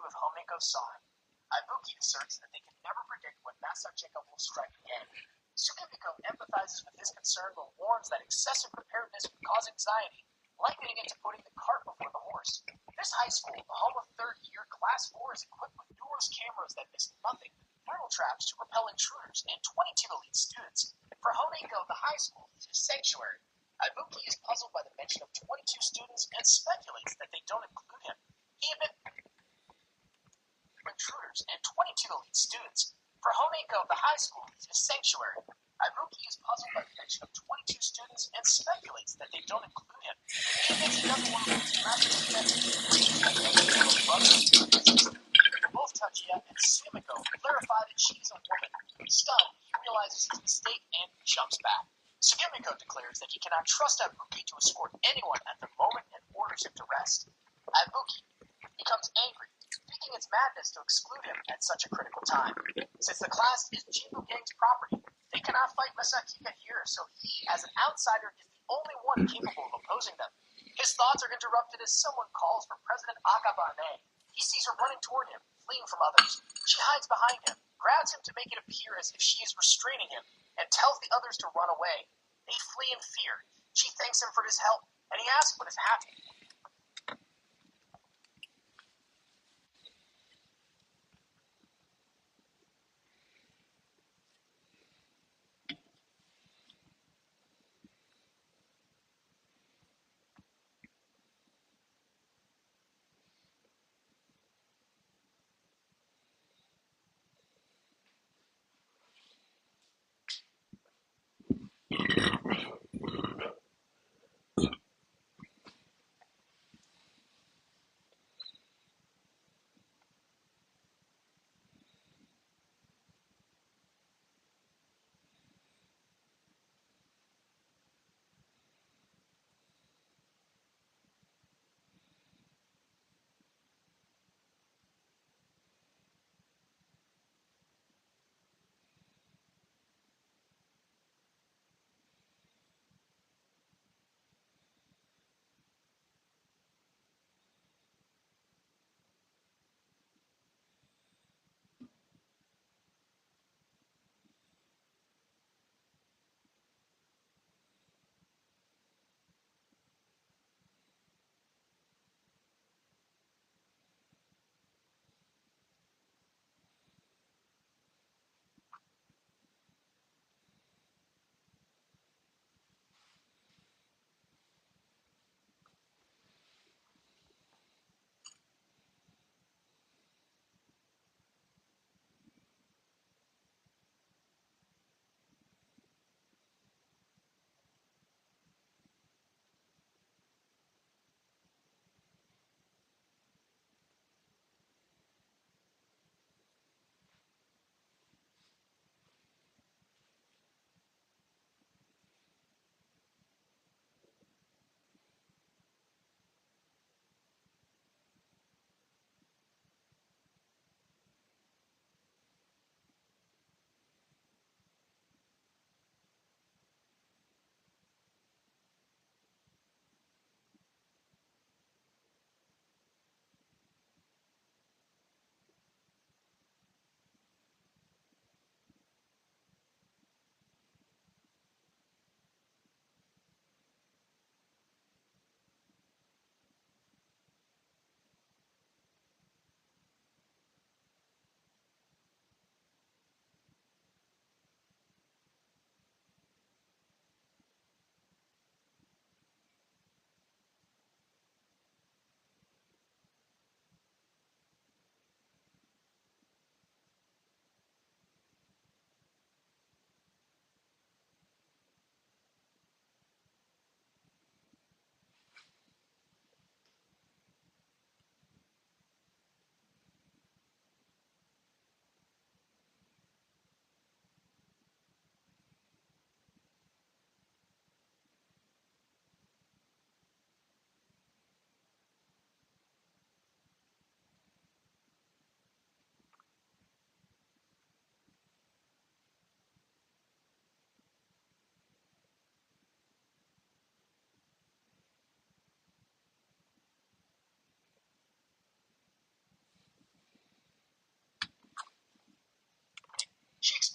of Homeko saw him. Ibuki asserts that they can never predict when Masachika will strike again. Sukimiko empathizes with his concern but warns that excessive preparedness would cause anxiety, likening it to putting the cart before the horse. This high school, the home of third year Class 4, is equipped with numerous cameras that miss nothing, brutal traps to repel intruders, and 22 elite students. For Homeko, the high school is a sanctuary. Ibuki is puzzled by the mention of 22 students and speculates that they don't include him. He admits intruders and 22 elite students. For Homeko, the high school is a sanctuary. Ibuki is puzzled by the mention of 22 students and speculates that they don't include him. He admits he doesn't want to lose massive both Tachiya and Sumiko clarify that she is a woman. Stunned, he realizes his mistake and jumps back. Sugimiko declares that he cannot trust Ibuki to escort anyone at the moment and orders him to rest. Ibuki becomes angry, thinking it's madness to exclude him at such a critical time. Since the class is Jingu Gang's property, they cannot fight Masakika here, so he, as an outsider, is the only one capable of opposing them. His thoughts are interrupted as someone calls for President Akabane. He sees her running toward him, fleeing from others. She hides behind him, grabs him to make it appear as if she is restraining him, and tells the others to run away. They flee in fear. She thanks him for his help, and he asks what has happened.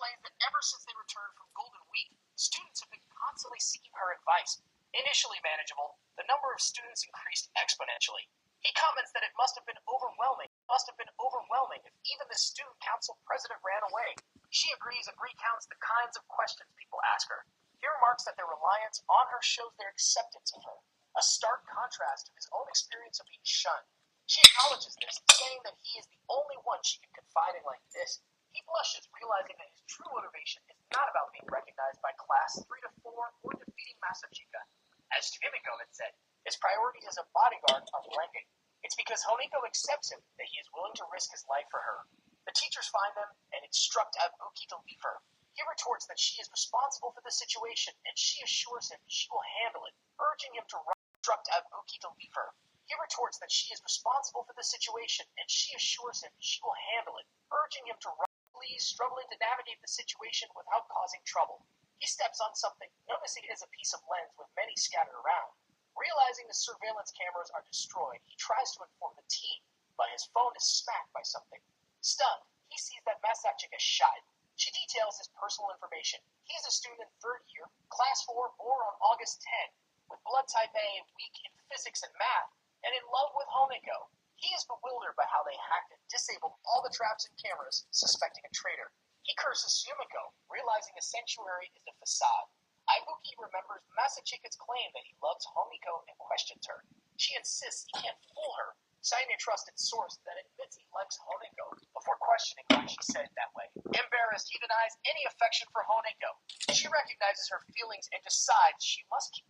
explains that ever since they returned from Golden Week, students have been constantly seeking her advice. Initially manageable, the number of students increased exponentially. He comments that it must have been overwhelming if even the student council president ran away. She agrees and recounts the kinds of questions people ask her. He remarks that their reliance on her shows their acceptance of her, a stark contrast to his own experience of being shunned. She acknowledges this, saying that he is the only one she can confide in like this. He blushes, realizing that his true motivation is not about being recognized by class 3 to 4 or defeating Masachika. As Kimiko had said, his priority as a bodyguard are ranking. It's because Honiko accepts him that he is willing to risk his life for her. The teachers find them and instruct Abuki to leave her. He retorts that she is responsible for the situation and she assures him she will handle it, urging him to instruct Abuki to leave her. He retorts that she is responsible for the situation and she assures him she will handle it, urging him to please, struggling to navigate the situation without causing trouble. He steps on something, noticing it is a piece of lens with many scattered around. Realizing the surveillance cameras are destroyed, he tries to inform the team, but his phone is smacked by something. Stunned, he sees that Masachika shot it. She details his personal information. He is a student in 3rd year, class 4, born on August 10, with blood type A, weak in physics and math, and in love with Honiko. He is bewildered by how they hacked and disabled all the traps and cameras, suspecting a traitor. He curses Yumiko, realizing a sanctuary is a facade. Ibuki remembers Masachika's claim that he loves Honiko and questions her. She insists he can't fool her, citing a trusted source that admits he likes Honiko, before questioning why she said it that way. Embarrassed, he denies any affection for Honiko. She recognizes her feelings and decides she must keep.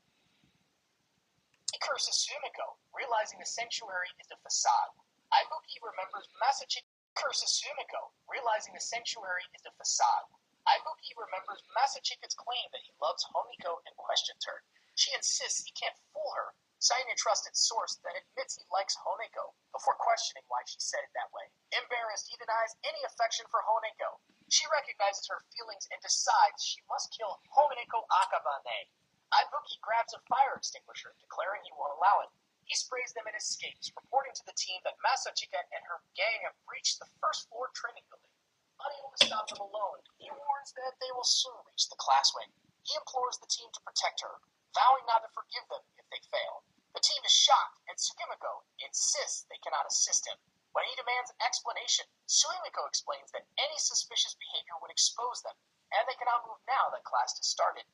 He curses Yumiko, realizing the sanctuary is a facade. Ibuki remembers Masachika curses Yumiko, realizing the sanctuary is a facade. Ibuki remembers Masachika's claim that he loves Honiko and questions her. She insists he can't fool her, citing a trusted source that admits he likes Honiko, before questioning why she said it that way. Embarrassed, he denies any affection for Honiko. She recognizes her feelings and decides she must kill Honiko Akabane. Ibuki grabs a fire extinguisher, declaring he won't allow it. He sprays them and escapes, reporting to the team that Masachika and her gang have breached the 1st floor training building. Unable to stop them alone, he warns that they will soon reach the class wing. He implores the team to protect her, vowing not to forgive them if they fail. The team is shocked, and Sugimiko insists they cannot assist him. When he demands an explanation, Sugimiko explains that any suspicious behavior would expose them, and they cannot move now that class has started.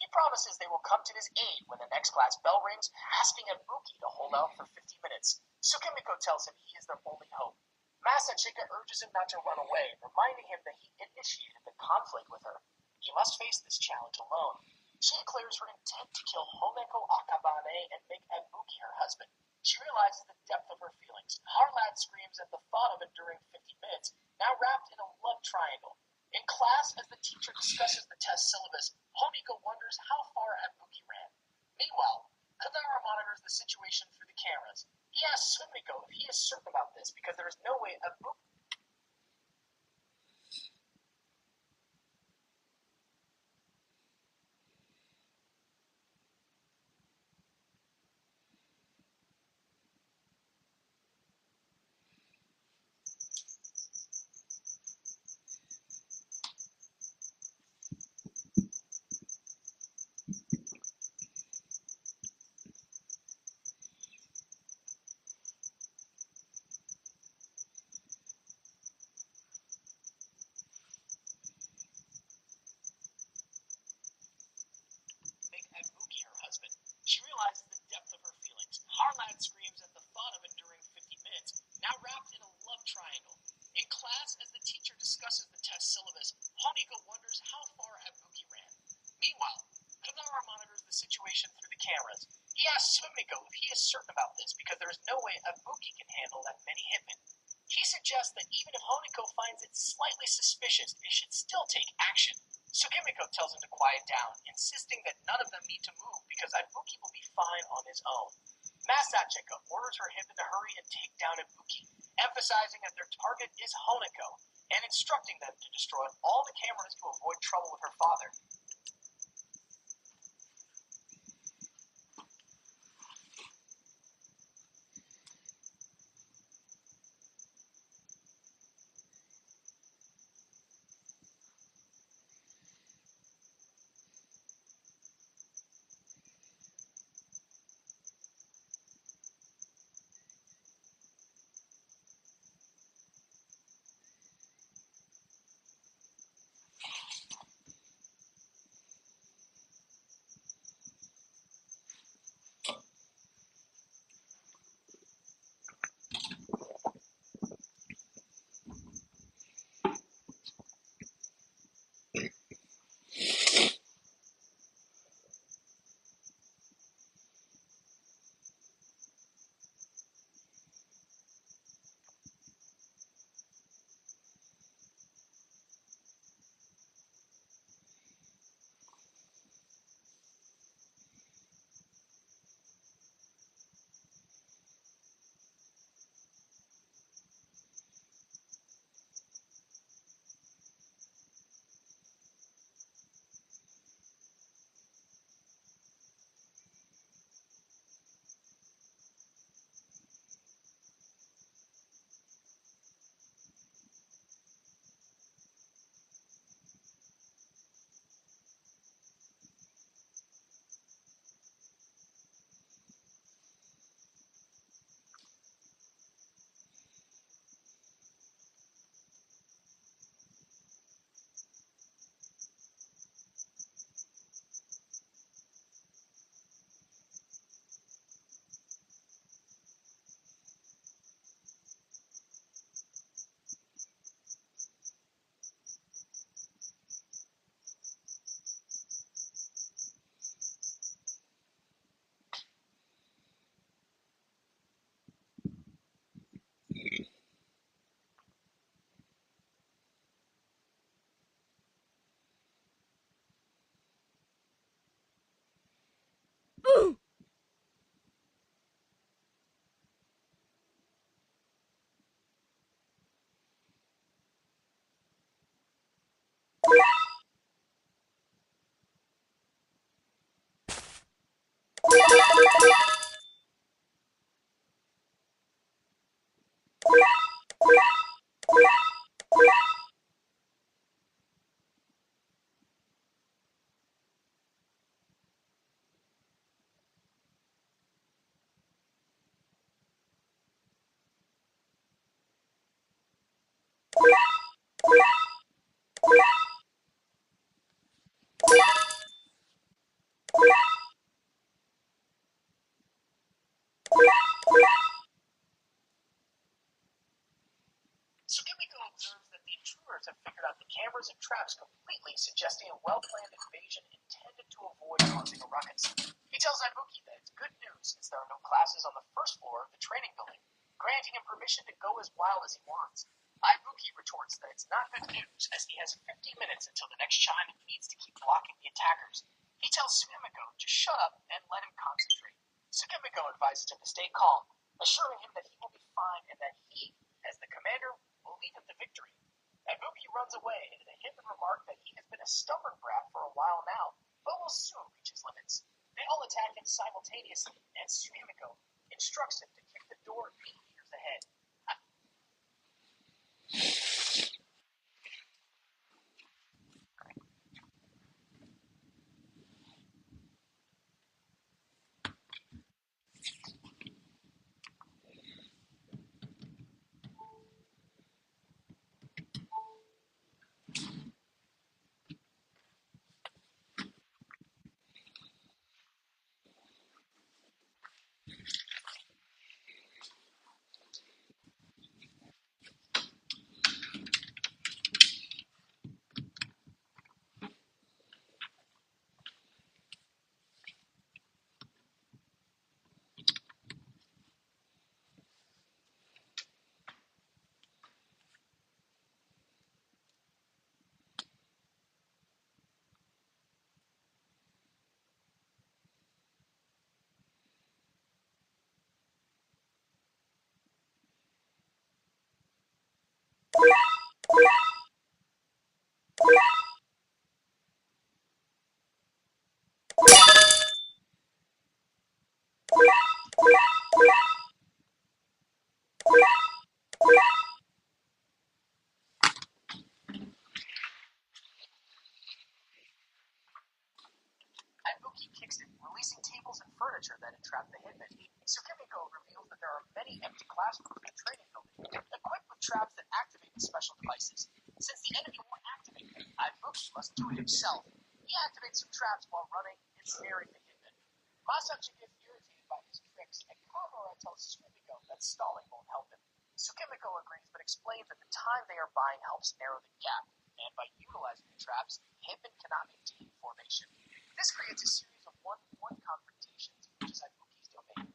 He promises they will come to his aid when the next class bell rings, asking Ibuki to hold out for 50 minutes. Sugimiko tells him he is their only hope. Masachika urges him not to run away, reminding him that he initiated the conflict with her. He must face this challenge alone. She declares her intent to kill Honeko Akabane and make Ibuki her husband. She realizes the depth of her feelings. Harlad screams at the thought of enduring 50 minutes, now wrapped in a love triangle. In class, as the teacher discusses the test syllabus, Honiko wonders how far Ibuki ran. Meanwhile, Kadara monitors the situation through the cameras. He asks Sumiko if he is certain about this because there is no way Ibuki her husband. She realizes the depth of her feelings. Harlad screams at the thought of enduring 50 minutes, now wrapped in a love triangle. In class, as the teacher discusses the test syllabus, Honiko wonders how far Ibuki ran. Meanwhile, Kadara monitors the situation through the cameras. He asks Sumiko if he is certain about this because there is no way Ibuki can handle that many hitmen. He suggests that even if Honiko finds it slightly suspicious, they should still take action. Sugimiko tells him to quiet down, insisting that none of them need to move because Ibuki will be fine on his own. Masachika orders her husband to hurry and take down Ibuki, emphasizing that their target is Honiko, and instructing them to destroy all the cameras to avoid trouble with her father. Sugimiko observes that the intruders have figured out the cameras and traps completely, suggesting a well-planned invasion intended to avoid causing a ruckus. He tells Ibuki that it's good news since there are no classes on the first floor of the training building, granting him permission to go as wild as he wants. Ibuki retorts that it's not good news as he has 50 minutes until the next chime and he needs to keep blocking the attackers. He tells Sugimiko to shut up and let him concentrate. Sugimiko advises him to stay calm, assuring him that he will be fine and that he, as the commander, will lead him to victory. Ibuki runs away, and the Hitman remark that he has been a stubborn brat for a while now, but will soon reach his limits. They all attack him simultaneously, and Sugimiko instructs him to kick the door 8 meters ahead. Ibuki kicks it, releasing tables and furniture that entrap the Hitman. Sugimiko reveals that there are many empty classrooms in the training building, equipped with traps that activate the special devices. Since the enemy won't activate them, Ibuki must do it himself. He activates some traps while running, ensnaring the Hitman. Masachi gets irritated by his tricks, and Kamura tells Sugimiko that stalling won't help him. Sugimiko agrees, but explains that the time they are buying helps narrow the gap, and by utilizing the traps, Hitman cannot maintain formation. This creates a series of one-on-one confrontations, which is Ibuki's domain.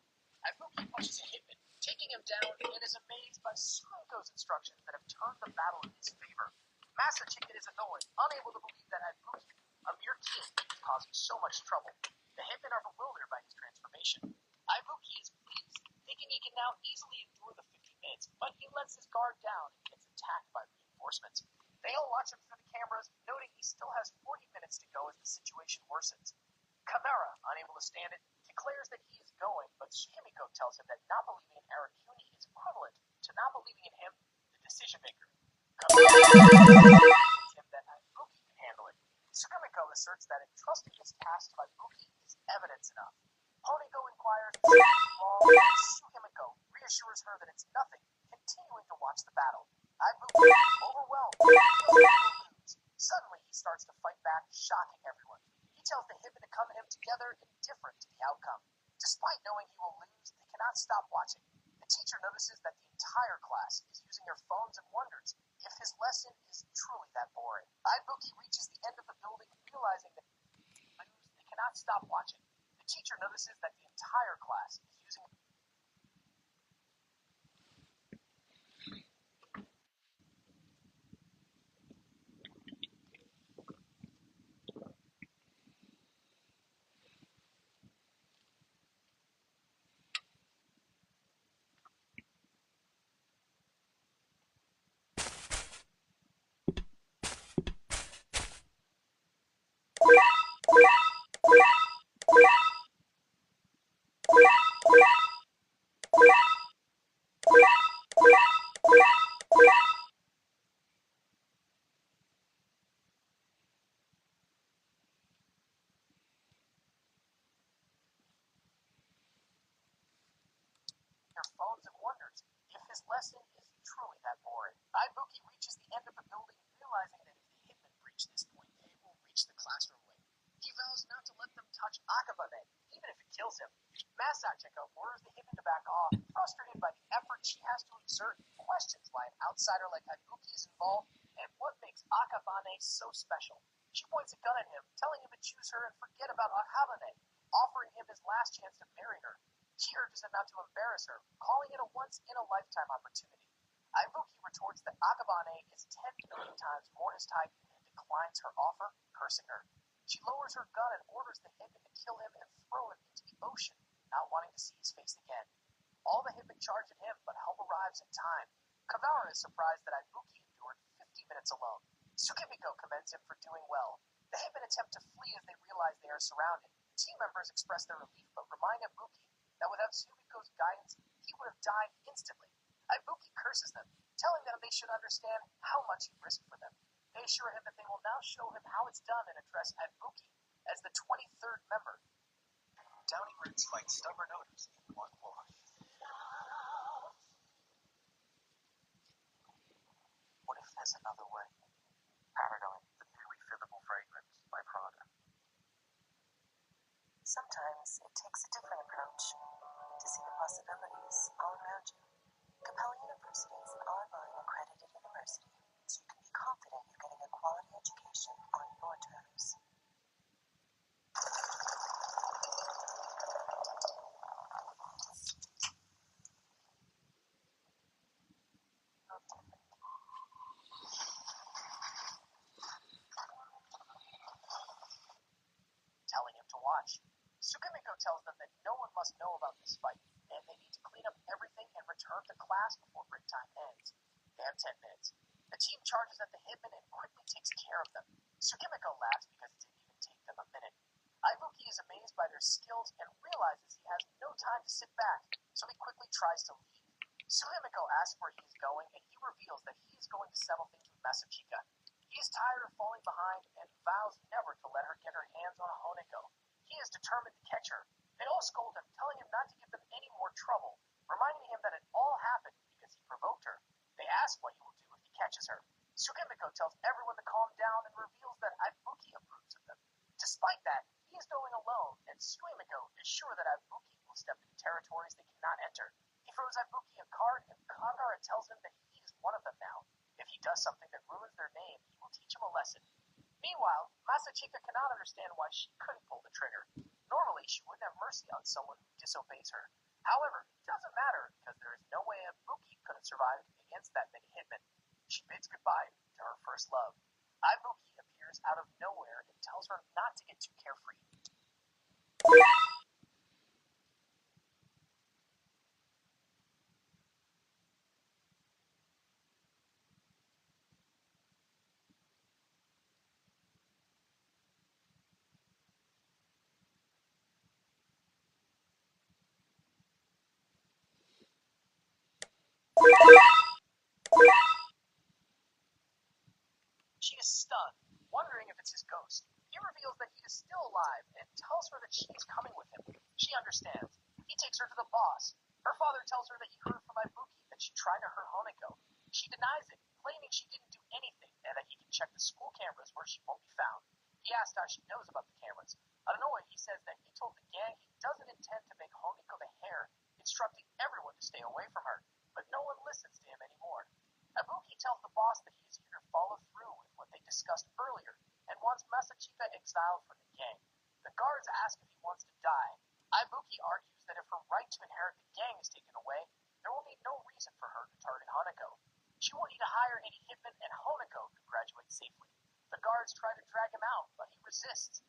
Ibuki punches a Hitman, taking him down, and is amazed by Sugimiko's instructions that have turned the battle in his favor. Master Chicken is annoyed, unable to believe that Ibuki, a mere kid, is causing so much trouble. The Hitmen are bewildered by his transformation. Ibuki is pleased, thinking he can now easily endure the 50 minutes, but he lets his guard down and gets attacked by reinforcements. They all watch him through the cameras, noting he still has 40 minutes to go as the situation worsens. Kamara, unable to stand it, declares that he is going, but Sugimiko tells him that not believing in Arakuni is equivalent to not believing in him, the decision maker. Kamara convinces him that Ibuki can handle it. Sugimiko asserts that entrusting this task to Ibuki is evidence enough. Honiko inquires if something is wrong, and Sugimiko reassures her that it's nothing, continuing to watch the battle. Ibuki, overwhelmed, knows that he will lose. Suddenly, he starts to fight back, shocking everyone. He tells the Hitmen to come to him together, indifferent to the outcome. Despite knowing he will lose, they cannot stop watching. The teacher notices that the entire class is using their phones and wonders if his lesson is truly that boring. Ibuki reaches the end of the building, realizing that they cannot stop watching. The teacher notices that the entire class is using phones and wonders if his lesson is truly that boring. Ibuki reaches the end of the building, realizing that if the hitmen reach this point, they will reach the classroom wing. He vows not to let them touch Akabane, even if it kills him. Masachika orders the hitmen to back off, frustrated by the effort she has to exert, questions why an outsider like Ibuki is involved and what makes Akabane so special. She points a gun at him, telling him to choose her and forget about Akabane, offering him his last chance to marry her. She urges him not to embarrass her, calling it a once-in-a-lifetime opportunity. Ibuki retorts that Akabane is 10 million times more his type and declines her offer, cursing her. She lowers her gun and orders the hitman to kill him and throw him into the ocean, not wanting to see his face again. All the hitmen charge at him, but help arrives in time. Kavara is surprised that Ibuki endured 50 minutes alone. Tsukimiko commends him for doing well. The hitmen attempt to flee as they realize they are surrounded. Team members express their relief, but remind Ibuki that without Tsukimiko's guidance, he would have died instantly. Ibuki curses them, telling them they should understand how much he risked for them. They assure him that they will now show him how it's done and address Ibuki as the 23rd member. Downing roots fight stubborn odors in one wash. What if there's another way? Paragon, the new refillable fragrance by Prada. Sometimes it takes a different approach to see the possibilities all around you. Capella University is an online accredited university, so you can be confident you're getting a quality education on your terms. Telling him to watch. Tsukimiko tells them that no one must know about this fight, and they need to clean up everything and return to class before break time ends. They have 10 minutes. The team charges at the hitmen and quickly takes care of them. Tsukimiko laughs because it didn't even take them a minute. Ibuki is amazed by their skills and realizes he has no time to sit back, so he quickly tries to leave. Tsukimiko asks where he is going, and he reveals that he is going to settle things with Masachika. He is tired of falling behind and vows never to let her get her hands on Honeko. He is determined to catch her. They all scold him, telling him not to give them any more trouble, reminding him that it all happened because he provoked her. They ask what he will do if he catches her. Tsukimiko tells everyone to calm down and reveals that Ibuki approves of them. Despite that, he is going alone, and Tsukimiko is sure that Ibuki will step into territories they cannot enter. He throws Ibuki a card, and Kagara tells him that he is one of them now. If he does something that ruins their name, he will teach him a lesson. Meanwhile, Masachika cannot understand why she couldn't pull the trigger. Normally, she wouldn't have mercy on someone who disobeys her. However, it doesn't matter because there is no way Ibuki could have survived against that many hitmen. She bids goodbye to her first love. Ibuki appears out of nowhere and tells her not to get too carefree. She is stunned, wondering if it's his ghost. He reveals that he is still alive and tells her that she is coming with him. She understands. He takes her to the boss. Her father tells her that he heard from Ibuki that she tried to hurt Honeko. She denies it, claiming she didn't do anything and that he can check the school cameras where she won't be found. He asks how she knows about the cameras. Annoyed, he says that he told the gang he doesn't intend to make Honeko the heir, instructing everyone to stay away from her, but no one listens to him anymore. Ibuki tells the boss that he is here to follow through with what they discussed earlier and wants Masachika exiled from the gang. The guards ask if he wants to die. Ibuki argues that if her right to inherit the gang is taken away, there will be no reason for her to target Honeko. She won't need to hire any hitmen, and Honeko could graduate safely. The guards try to drag him out, but he resists.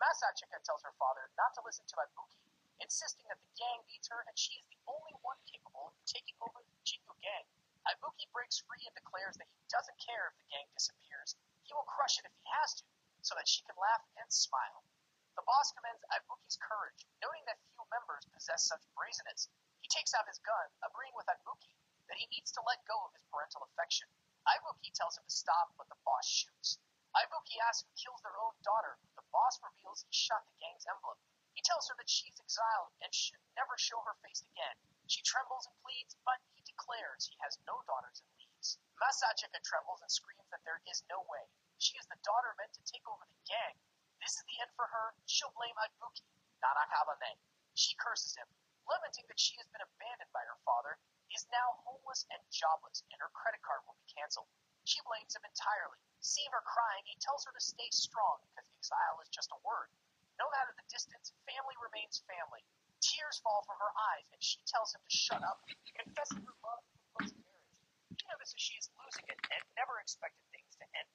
Masachika tells her father not to listen to Ibuki, insisting that the gang needs her and she is the only one capable of taking over the Jingu gang. Ibuki breaks free and declares that he doesn't care if the gang disappears. He will crush it if he has to, so that she can laugh and smile. The boss commends Ibuki's courage, noting that few members possess such brazenness. He takes out his gun, agreeing with Ibuki that he needs to let go of his parental affection. Ibuki tells him to stop, but the boss shoots. Ibuki asks who kills their own daughter, but the boss reveals he shot the gang's emblem. He tells her that she's exiled and should never show her face again. She trembles and pleads, but he declares he has no daughters and leaves. Masachika trembles and screams that there is no way. She is the daughter meant to take over the gang. This is the end for her. She'll blame Ibuki, not Akabane. She curses him, lamenting that she has been abandoned by her father, is now homeless and jobless, and her credit card will be canceled. She blames him entirely. Seeing her crying, he tells her to stay strong because exile is just a word. No matter the distance, family remains family. Tears fall from her eyes, and she tells him to shut up, confessing her love and proposing marriage. He notices she is losing it and never expected things to end.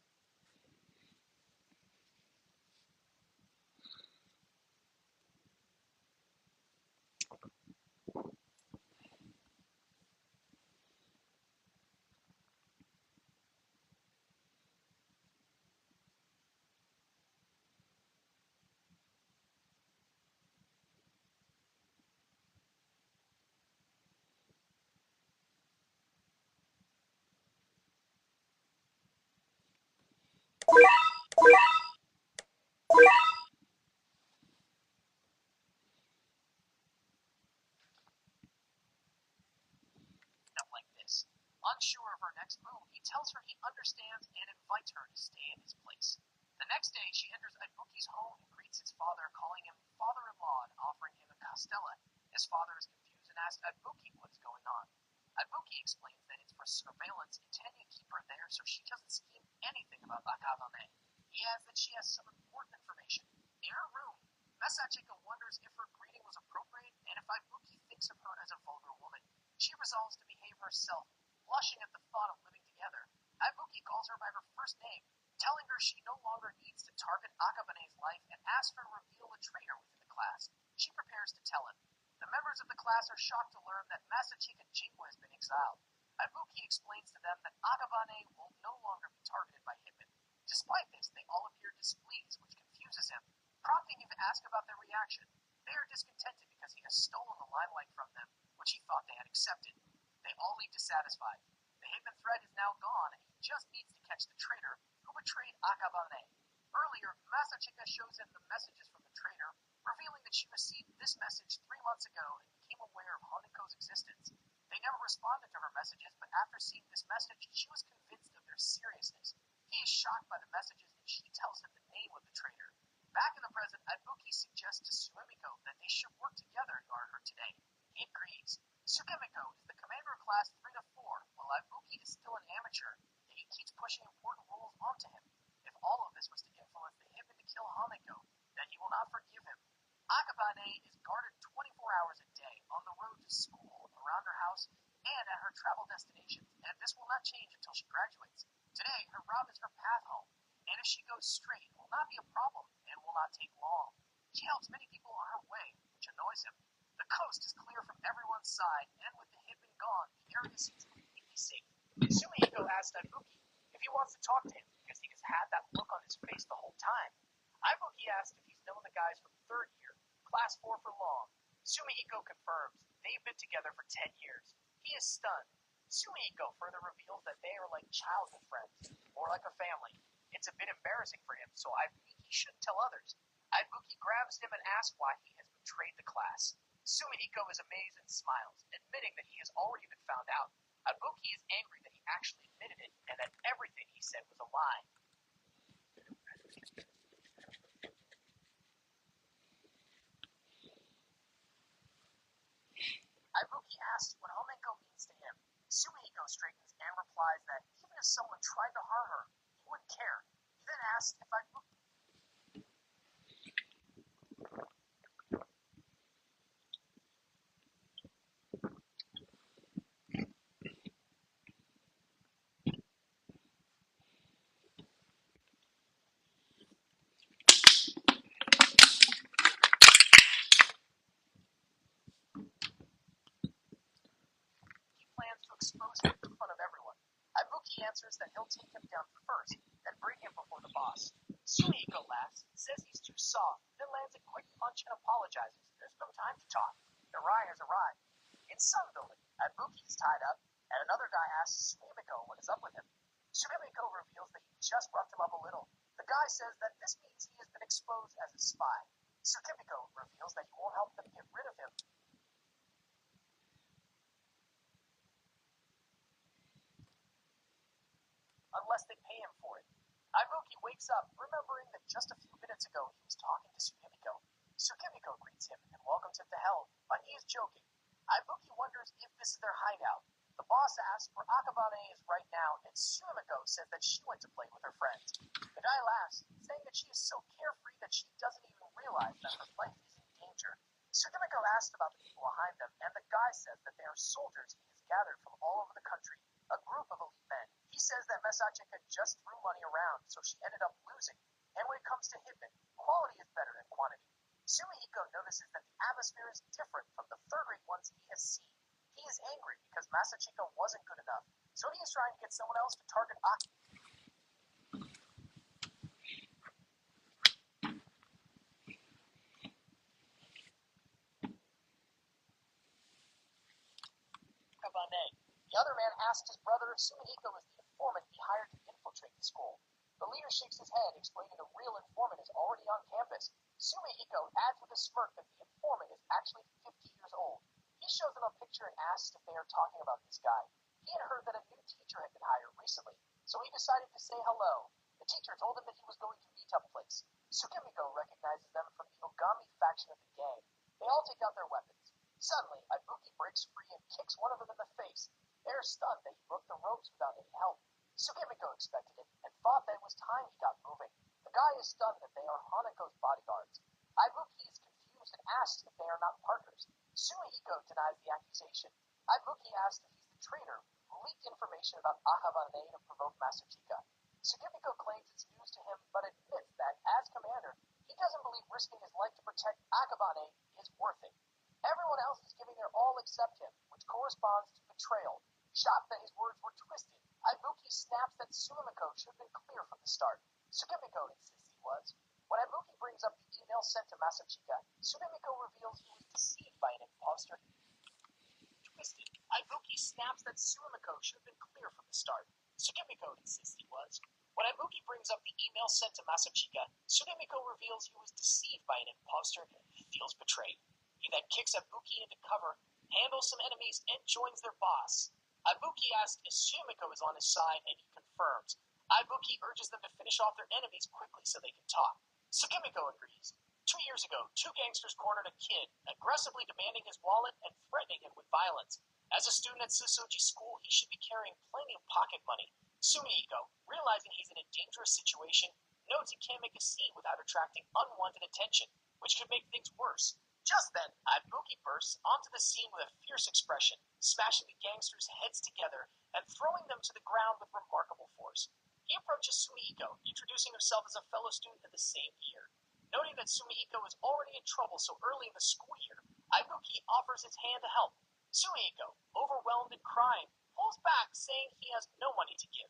Like this. Unsure of her next move, he tells her he understands and invites her to stay in his place. The next day, she enters Ibuki's home and greets his father, calling him father-in-law and offering him a castella. His father is confused and asks Ibuki what is going on. Ibuki explains that it's for surveillance, intending to keep her there so she doesn't scheme anything about Akabane. He adds that she has some important information. In her room, Masachika wonders if her greeting was appropriate and if Ibuki thinks of her as a vulgar woman. She resolves to behave herself, blushing at the thought of living together. Ibuki calls her by her first name, telling her she no longer needs to target Akabane's life and asks her to reveal a traitor within the class. She prepares to tell him. The members of the class are shocked to learn that Masachika Jingu has been exiled. Ibuki explains to them that Akabane will no longer be targeted by Hitman. Despite this, they all appear displeased, which confuses him, prompting him to ask about their reaction. They are discontented because he has stolen the limelight from them, which he thought they had accepted. They all leave dissatisfied. The Hitman threat is now gone, and he just needs to catch the traitor who betrayed Akabane. Earlier, Masachika shows him the messages from the traitor, revealing that she received this message 3 months ago and became aware of Honeko's existence. They never responded to her messages, but after seeing this message, she was convinced of their seriousness. He is shocked by the messages, and she tells him the name of the traitor. Back in the present, Ibuki suggests to Sumiko that they should work together to guard her today. He agrees. Sugimiko is the commander of class 3 to 4, while Ibuki is still an amateur, and he keeps pushing important rules onto him. If all of this was to influence the Hitman to kill Haneko, then he will not forgive him. Akabane is guarded 24 hours a day on the road to school, around her house, and at her travel destinations, and this will not change until she graduates. Today, her route is her path home, and if she goes straight, it will not be a problem and will not take long. She helps many people on her way, which annoys him. The coast is clear from everyone's side, and with the Hitman gone, the area seems completely safe. Sumihiko asks Ibuki if he wants to talk to him, because he has had that look on his face the whole time. Ibuki asks if he's known the guys from 3rd year, class 4 for long. Sumihiko confirms they've been together for 10 years. He is stunned. Sumihiko further reveals that they are like childhood friends, more like a family. It's a bit embarrassing for him, so Ibuki shouldn't tell others. Ibuki grabs him and asks why he has betrayed the class. Sumihiko is amazed and smiles, admitting that he has already been found out. Ibuki is angry that he actually admitted it, and that everything he said was a lie. Ibuki asks what Homeko means to him. Sumihiko straightens and replies that even if someone tried to harm her, he wouldn't care. He then asks if Ibuki plans to expose him in front of everyone. Ibuki answers that he'll take him down first, then bring him before the boss. Sumihiko laughs, says he's too soft, then lands a quick punch and apologizes. There's no time to talk. Mirai has arrived. In some building, Ibuki is tied up, and another guy asks Sumihiko what is up with him. Sumihiko reveals that he just roughed him up a little. The guy says that this means he has been exposed as a spy. Tsukimiko reveals that he won't help them get rid of him unless they pay him for it. Ibuki wakes up, remembering that just a few minutes ago he was talking to Tsukimiko. Tsukimiko greets him and welcomes him to hell, but he is joking. Ibuki wonders if this is their hideout. The boss asks where Akabane is right now, and Tsumiko says that she went to play with her friends. The guy laughs, saying that she is so carefree that she doesn't even realize that her life is in danger. Tsukimiko asks about the people behind them, and the guy says that they are soldiers he has gathered from all over the country, a group of elite men. He says that Masachika just threw money around, so she ended up losing. And when it comes to hitmen, quality is better than quantity. Sumihiko notices that the atmosphere is different from the third-rate ones he has seen. He is angry because Masachika wasn't good enough, so he is trying to get someone else to target Akabane. The other man asks his brother if Sumihiko is the informant he hired to infiltrate the school. The leader shakes his head, explaining the real informant is already on campus. Sumihiko adds with a smirk that the informant is actually 50 years old. He shows them a picture and asks if they are talking about this guy. He had heard that a new teacher had been hired recently, so he decided to say hello. The teacher told him that he was going to Meetup Place. Tsukimiko recognizes them from the Ogami faction of the gang. They all take out their weapons. Suddenly, Ibuki breaks free and kicks one of them in the face. They are stunned that he broke the ropes without any help. Tsukimiko expected it and thought that it was time he got moving. The guy is stunned that they are Hanako's bodyguards. Ibuki is confused and asks if they are not partners. Sumihiko denies the accusation. Ibuki asks if he's the traitor who leaked information about Akabane to provoke Masachika. Tsukimiko claims it's news to him, but admits that, as commander, he doesn't believe risking his life to protect Akabane is worth it. Everyone else is giving their all except him, which corresponds to betrayal. Shocked that his words were twisted, Ibuki snaps that Sumiko should have been clear from the start. Tsukimiko insists he was. When Ibuki brings up the email sent to Masachika, Sumiko reveals he was deceived by an imposter. Twisted, Ibuki snaps that Sumiko should have been clear from the start. Tsukimiko insists he was. When Ibuki brings up the email sent to Masachika, Sumiko reveals he was deceived by an imposter and feels betrayed. He then kicks Ibuki into cover, handles some enemies, and joins their boss. Ibuki asks if Sumiko is on his side, and he confirms. Ibuki urges them to finish off their enemies quickly so they can talk. Tsukimiko agrees. 2 years ago, two gangsters cornered a kid, aggressively demanding his wallet and threatening him with violence. As a student at Susoji School, he should be carrying plenty of pocket money. Sumihiko, realizing he's in a dangerous situation, notes he can't make a scene without attracting unwanted attention, which could make things worse. Just then, Ibuki bursts onto the scene with a fierce expression, smashing the gangsters' heads together and throwing them to the ground with remarkable force. He approaches Sumihiko, introducing himself as a fellow student in the same year. Noting that Sumihiko is already in trouble so early in the school year, Ibuki offers his hand to help. Sumihiko, overwhelmed and crying, pulls back, saying he has no money to give.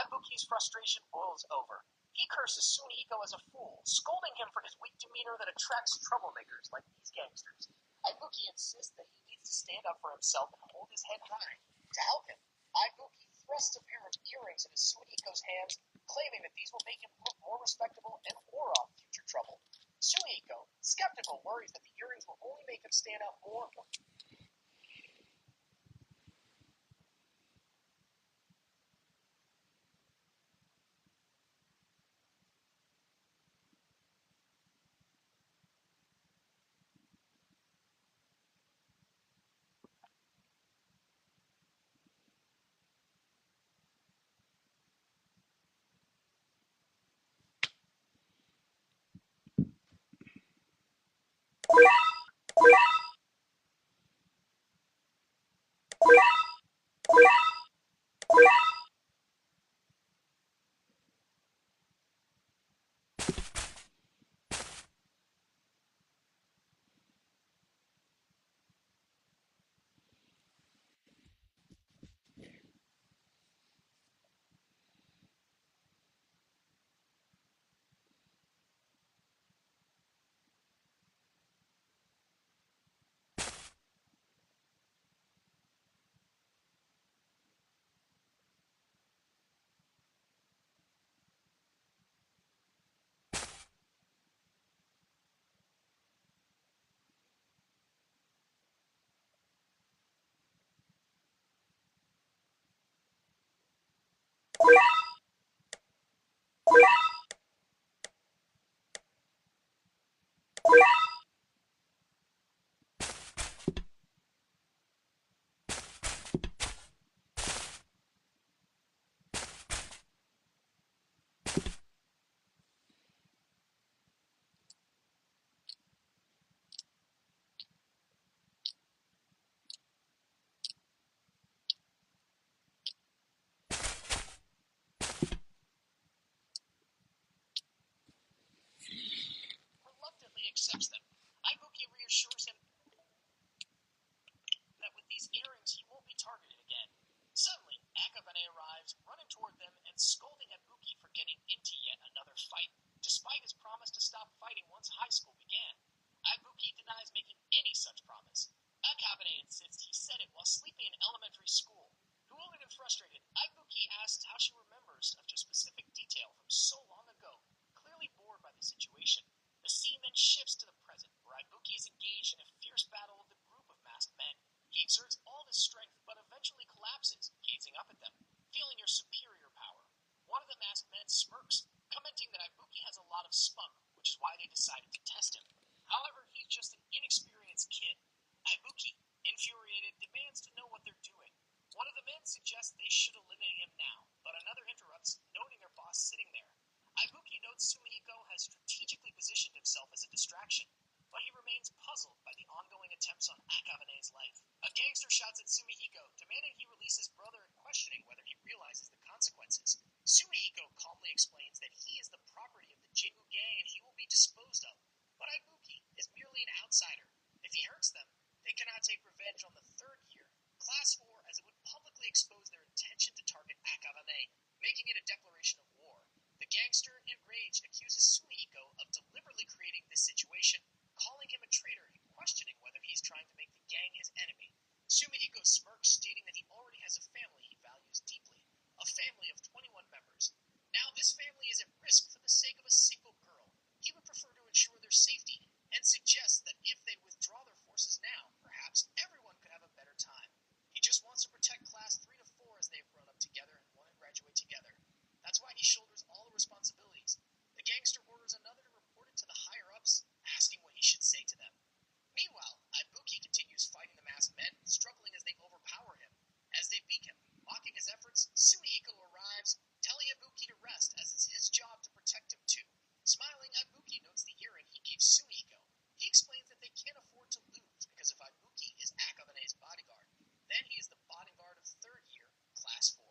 Ibuki's frustration boils over. He curses Sumihiko as a fool, scolding him for his weak demeanor that attracts troublemakers like these gangsters. Ibuki insists that he needs to stand up for himself and hold his head high. To help him, Ibuki thrusts a pair of earrings into Sumihiko's hands, claiming that these will make him look more respectable and ward off future trouble. Sumihiko, skeptical, worries that the earrings will only make him stand out more. sleepy in elementary school. Bewildered and frustrated, Ibuki asks how she remembers of a specific detail from so long ago, clearly bored by the situation. The scene then shifts to the present, where Ibuki is engaged in a fierce battle with a group of masked men. He exerts all his strength, but eventually collapses, gazing up at them, feeling your superior power. One of the masked men smirks, commenting that Ibuki has a lot of spunk, which is why they decided to test him. However, he's just an inexperienced kid. Ibuki, infuriated, demands to know what they're doing. One of the men suggests they should eliminate him now, but another interrupts, noting their boss sitting there. Ibuki notes Sumihiko has strategically positioned himself as a distraction, but he remains puzzled by the ongoing attempts on Akabane's life. A gangster shouts at Sumihiko, demanding he release his brother and questioning whether he realizes the consequences. Sumihiko calmly explains that he is the property of the Jingu gang and he will be disposed of, but Ibuki is merely an outsider. If he hurts them, they cannot take revenge on the third year, Class 4, as it would publicly expose their intention to target Akabane, making it a declaration of war. The gangster, enraged, accuses Sumihiko of deliberately creating this situation, calling him a traitor and questioning whether he is trying to make the gang his enemy. Sumihiko smirks, stating that he already has a family he values deeply, a family of 21 members. Now this family is at risk for the sake of a single girl. He would prefer to ensure their safety, and suggests that if they withdraw their forces now, perhaps everyone could have a better time. He just wants to protect Class 3 to 4 as they've grown up together and want to graduate together. That's why he shoulders all the responsibilities. The gangster orders another to report it to the higher-ups, asking what he should say to them. Meanwhile, Ibuki continues fighting the masked men, struggling as they overpower him. As they beat him, mocking his efforts, Sumihiko arrives, telling Ibuki to rest, as it's his job to protect him too. Smiling, Ibuki notes the earring he gave Sumihiko. He explains that they can't afford to lose, because if Ibuki is Akabane's bodyguard, then he is the bodyguard of third year, Class 4.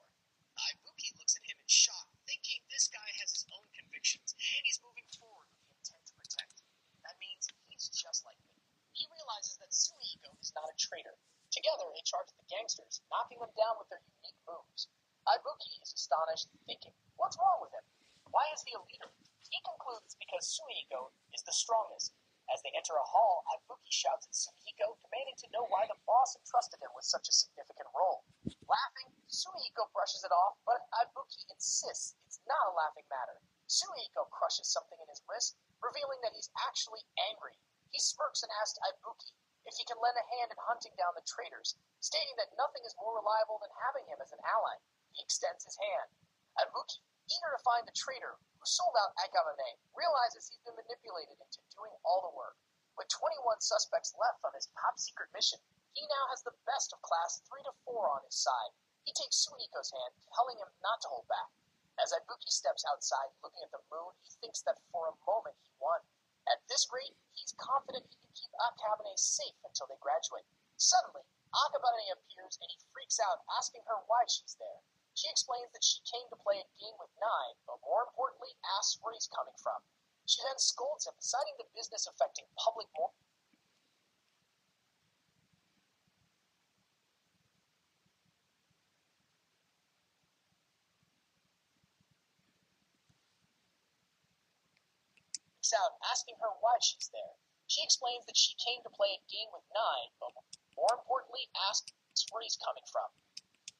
Ibuki looks at him in shock, thinking this guy has his own convictions, and he's moving forward with the intent to protect. That means he's just like me. He realizes that Sumihiko is not a traitor. Together, they charge the gangsters, knocking them down with their unique moves. Ibuki is astonished, thinking, what's wrong with him? Why is he a leader? He concludes it's because Sumihiko is the strongest. As they enter a hall, Ibuki shouts at Sumihiko, demanding to know why the boss entrusted him with such a significant role. Laughing, Sumihiko brushes it off, but Ibuki insists it's not a laughing matter. Sumihiko crushes something in his wrist, revealing that he's actually angry. He smirks and asks Ibuki if he can lend a hand in hunting down the traitors, stating that nothing is more reliable than having him as an ally. He extends his hand. Ibuki, eager to find the traitor who sold out Akabane, realizes he's been manipulated into doing all the work. With 21 suspects left on his top-secret mission, he now has the best of Class 3 to 4 on his side. He takes Sumihiko's hand, telling him not to hold back. As Ibuki steps outside, looking at the moon, he thinks that for a moment he won. At this rate, he's confident he can keep Akabane safe until they graduate. Suddenly, Akabane appears and he freaks out, asking her why she's there. She explains that she came to play a game with Nine, but more importantly, asks where he's coming from. She then scolds him, citing the business affecting public morals. Out, asking her why she's there. She explains that she came to play a game with Nine, but more importantly, asks where he's coming from.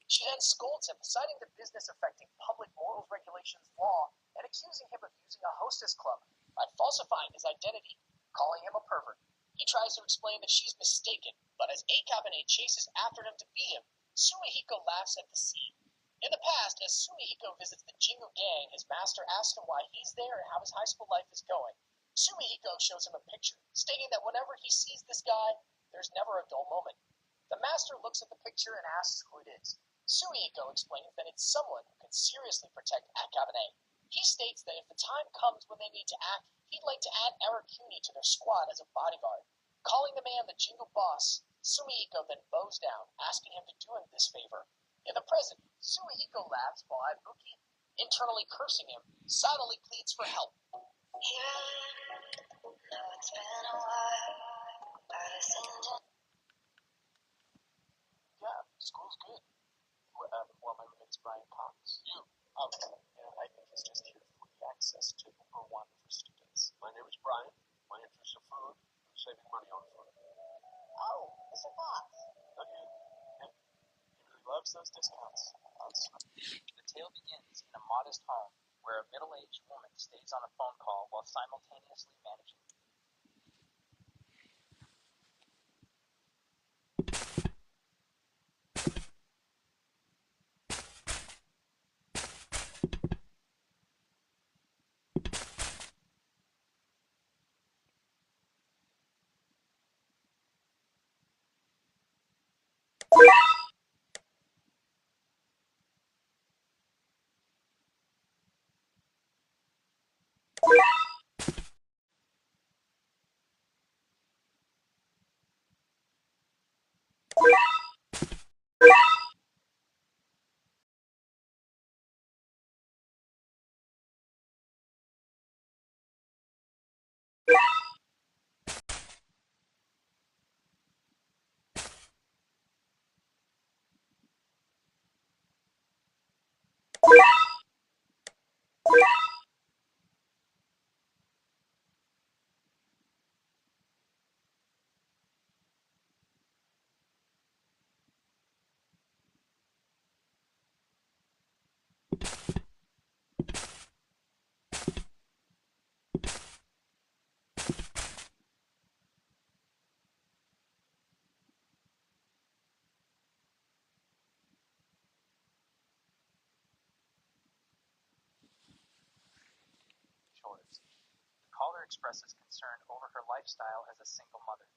She then scolds him, citing the business affecting public morals regulations law and accusing him of using a hostess club by falsifying his identity, calling him a pervert. He tries to explain that she's mistaken, but as Akabane chases after him to beat him, Sumihiko laughs at the scene. In the past, as Sumihiko visits the Jingu gang, his master asks him why he's there and how his high school life is going. Sumihiko shows him a picture, stating that whenever he sees this guy, there's never a dull moment. The master looks at the picture and asks who it is. Sumihiko explains that it's someone who can seriously protect Akabane. He states that if the time comes when they need to act, he'd like to add Arakuni to their squad as a bodyguard. Calling the man the Jingu boss, Sumihiko then bows down, asking him to do him this favor. In the present, Sumihiko laughs while Ibuki, internally cursing him, silently pleads for help. It's been a while, Yeah, school's good. Well, my roommate's Brian Cox. You? Yeah, I think he's just here for the access to number one for students. My name is Brian. My interests are food. I'm saving money on food. Oh, Mr. Fox. Not you. Yeah. loves those discounts. The tale begins in a modest home where a middle-aged woman stays on a phone call while simultaneously managing. Chores. The caller expresses concern over her lifestyle as a single mother,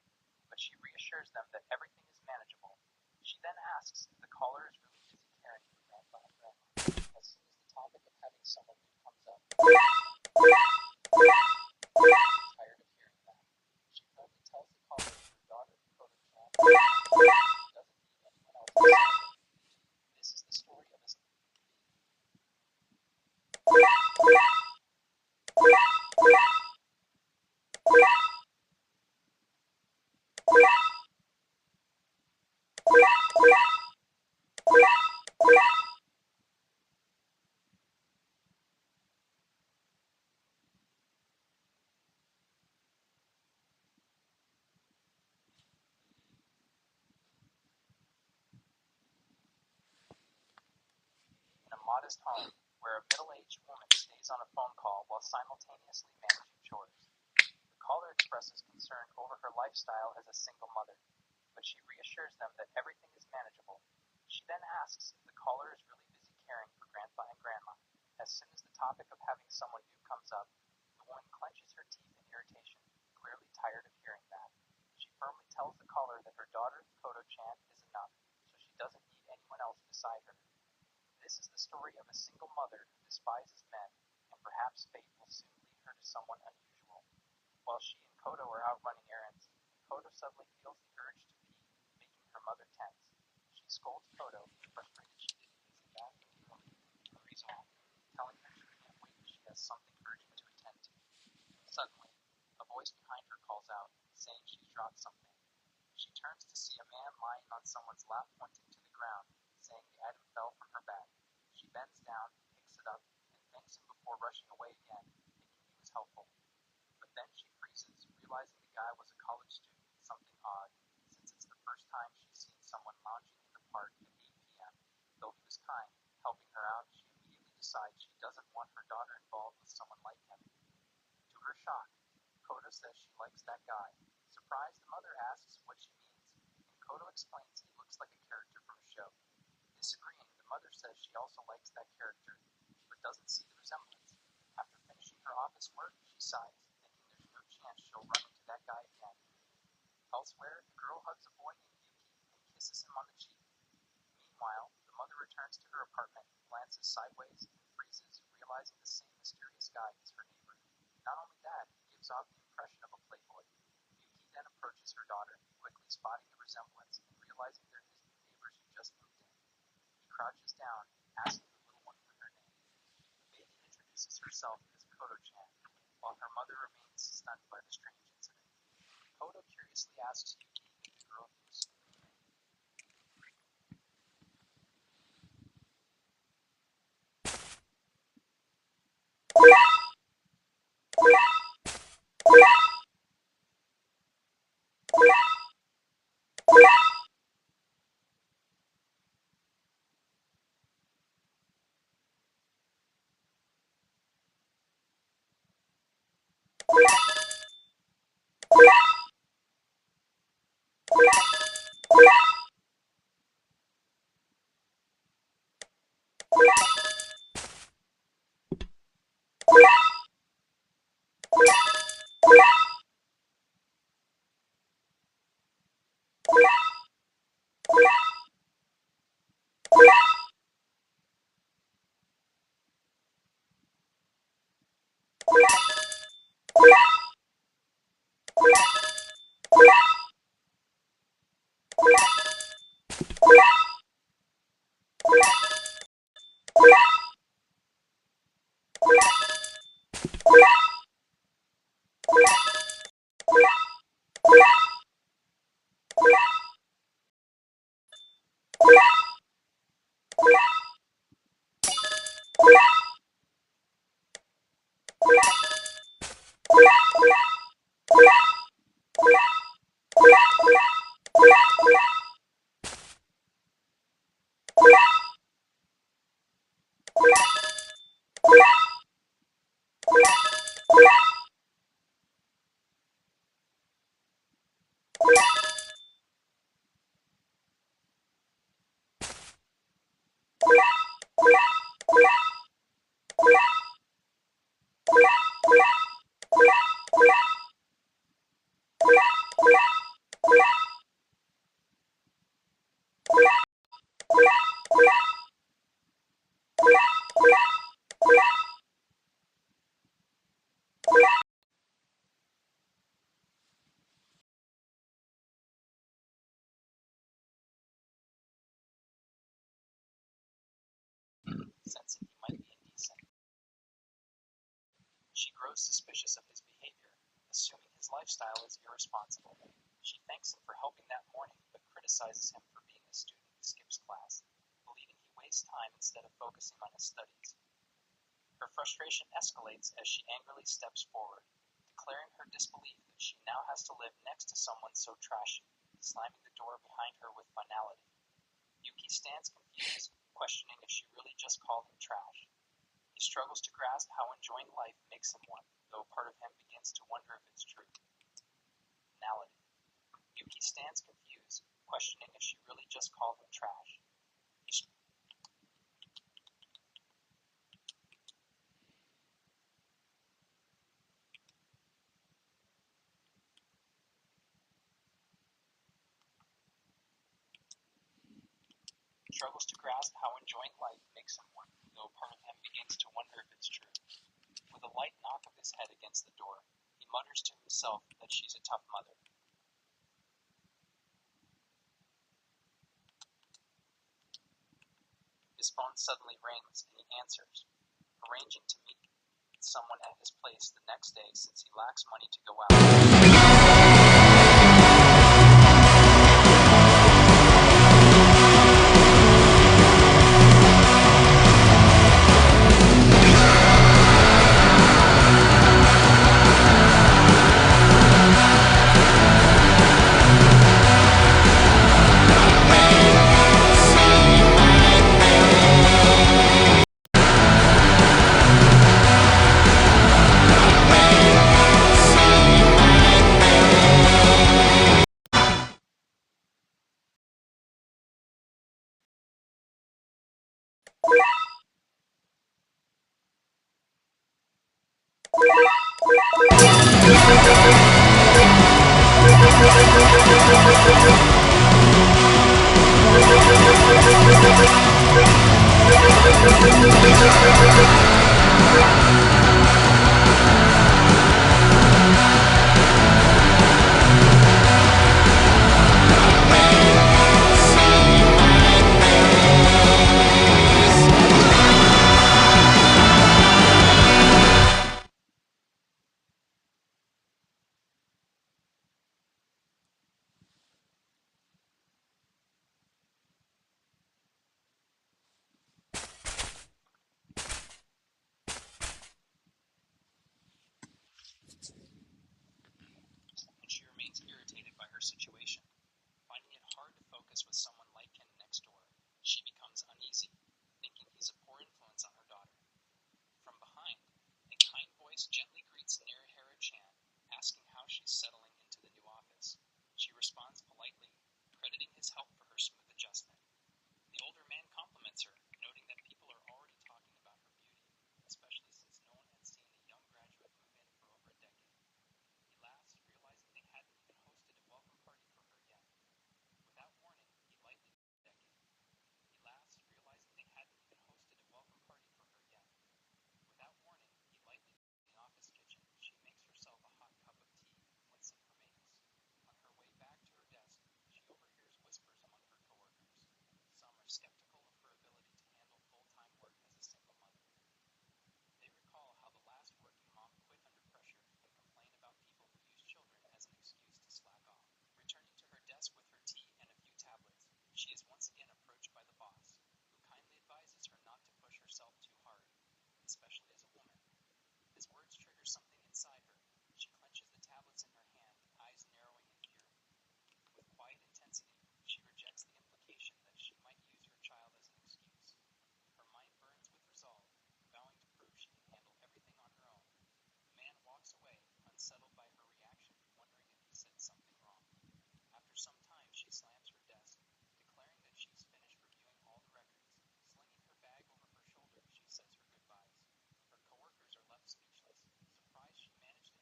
but she reassures them that everything is manageable. She then asks if the caller is really busy caring for grandpa and grandma. As soon as the topic of having someone new comes up, tired of hearing that. She firmly tells the caller that her daughter, Koto-chan, doesn't need anyone else beside her. This is the story of a in a modest home where a middle-aged woman stays on a phone call while simultaneously managing chores. The caller expresses concern over her lifestyle as a single mother, but she reassures them that everything is manageable. She then asks if the caller is really busy caring for grandpa and grandma. As soon as the topic of having someone new comes up, the woman clenches her teeth in irritation, clearly tired of hearing that. She firmly tells the caller that her daughter, Koto-chan, is enough, so she doesn't need anyone else beside her. This is the story of a single mother who despises men, and perhaps fate will soon lead her to someone unusual. While she and Koto are out running errands, Koto suddenly feels the urge to pee, making her mother tense. She scolds Koto, frustrated she didn't use the bathroom, hurries home, telling her she can't wait, she has something urgent to attend to. Suddenly, a voice behind her calls out, saying she's dropped something. She turns to see a man lying on someone's lap pointing to the ground, saying the item fell from her bag. She bends down, picks it up, and thanks him before rushing away again, thinking he was helpful. But then she freezes, realizing the guy was a college student, something odd, since it's the first time she's seen someone lounging in the park at 8 p.m. Though he was kind, helping her out, she immediately decides she doesn't want her daughter involved with someone like him. To her shock, Koto says she likes that guy. Surprised, the mother asks what she means, and Koto explains he looks like a character from a show. Disagreeing, the mother says she also likes that character, but doesn't see the resemblance. After finishing her office work, she sighs, thinking there's no chance she'll run into that guy again. Elsewhere, the girl hugs a boy named Yuki and kisses him on the cheek. Meanwhile, the mother returns to her apartment, glances sideways, and freezes, realizing the same mysterious guy is her neighbor. Not only that, he gives off the impression of a playboy. Yuki then approaches her daughter, quickly spotting the resemblance and realizing they're his new neighbors who just moved in. He crouches down, asking the little one for her name. The baby introduces herself as Koto-chan, while her mother remains stunned by the strange incident. Koto curiously asks Yuki if the girl knew Sumi's name. sensing he might be indecent. She grows suspicious of his behavior, assuming his lifestyle is irresponsible. She thanks him for helping that morning, but criticizes him for being a student who skips class, believing he wastes time instead of focusing on his studies. Her frustration escalates as she angrily steps forward, declaring her disbelief that she now has to live next to someone so trashy, slamming the door behind her with finality. Yuki stands confused, questioning if she really just called him trash. He struggles to grasp how enjoying life makes him one, though part of him begins to wonder if it's true. Finality. Yuki stands confused, questioning if she really just called him trash. He struggles to grasp how enjoying life makes him one, though part of him begins to wonder if it's true. With a light knock of his head against the door, he mutters to himself that she's a tough mother. His phone suddenly rings and he answers, arranging to meet someone at his place the next day since he lacks money to go out. And she remains irritated by her situation. Finding it hard to focus with someone like him next door, she becomes uneasy, thinking he's a poor influence on her daughter. From behind, a kind voice gently greets Nirihara-chan, asking how she's settling into the new office. She responds politely, crediting his help for her smooth adjustment. The older man compliments her, noting that people are already talking about her beauty, especially since no one had seen a young graduate move in for over a decade. He laughs, realizing they hadn't even hosted a welcome party for her yet. Without warning, he lightly decade. He laughs, realizing they hadn't even hosted a welcome party for her yet. Without warning, he lightly in the office kitchen. She makes herself a hot cup of tea with some cremains. On her way back to her desk, she overhears whispers among her coworkers. Some are skeptical of her ability to handle full-time work as a single mother. They recall how the last working mom quit under pressure and complain about people who use children as an excuse to slack off. Returning to her desk with her tea and a few tablets, she is once again approached by the boss, who kindly advises her not to push herself too hard, especially as a woman. His words trigger something inside her. She clenches the tablets in her hand, eyes narrowing in fury. With quiet intensity, she rejects the implication that she might use her child as an excuse. Her mind burns with resolve, vowing to prove she can handle everything on her own. The man walks away, unsettled by her reaction, wondering if he said something wrong. After some time, she slams her desk, declaring that she's finished reviewing all the records. Slinging her bag over her shoulder, she says her goodbyes. Her coworkers are left speechless, surprised she managed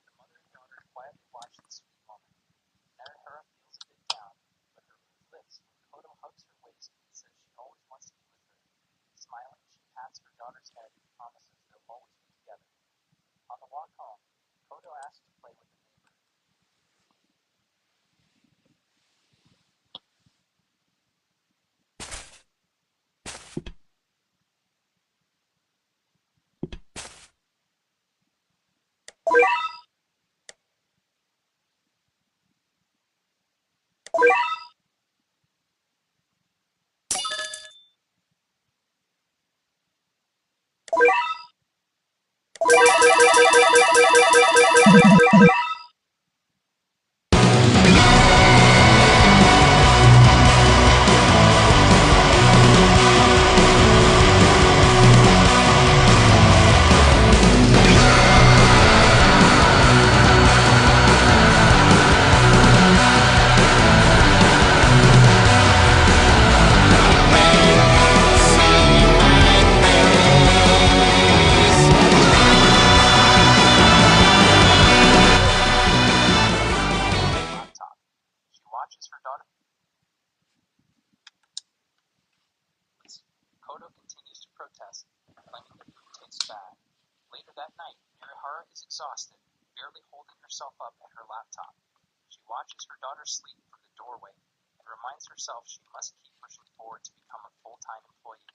The mother and daughter quietly watch the sweet moment. Narahara feels a bit down, but her mood lifts when Kodo hugs her waist and says she always wants to be with her. Smiling, she pats her daughter's head and promises they'll always be together. On the walk home, Kodo asks to play with a neighbor. Laptop. She watches her daughter. Kodo continues to protest, claiming the food tastes bad. Later that night, Narahara is exhausted, barely holding herself up at her laptop. She watches her daughter sleep from the doorway and reminds herself she must keep pushing forward to become a full-time employee.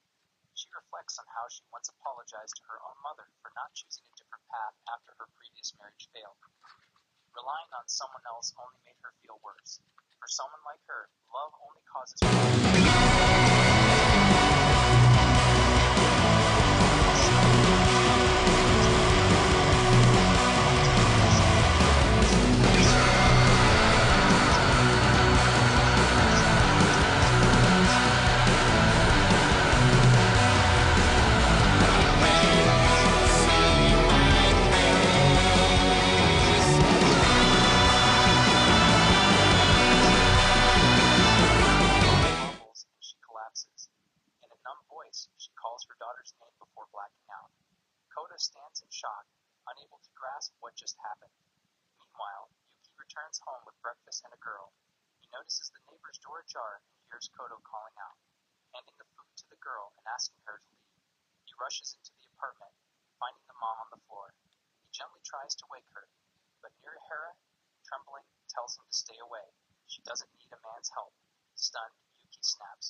She reflects on how she once apologized to her own mother for not choosing a different path after her previous marriage failed. Relying on someone else only made her feel worse. For someone like her, love only causes wobbles and she collapses. In a numb voice, she calls her daughter's name before blacking out. Kodo stands in shock, unable to grasp what just happened. Meanwhile, Yuki returns home with breakfast and a girl. He notices the neighbor's door ajar and hears Kodo calling out, handing the food to the girl and asking her to leave. He rushes into the apartment, finding the mom on the floor. He gently tries to wake her, but Narahara, trembling, tells him to stay away. She doesn't need a man's help. Stunned, Yuki snaps.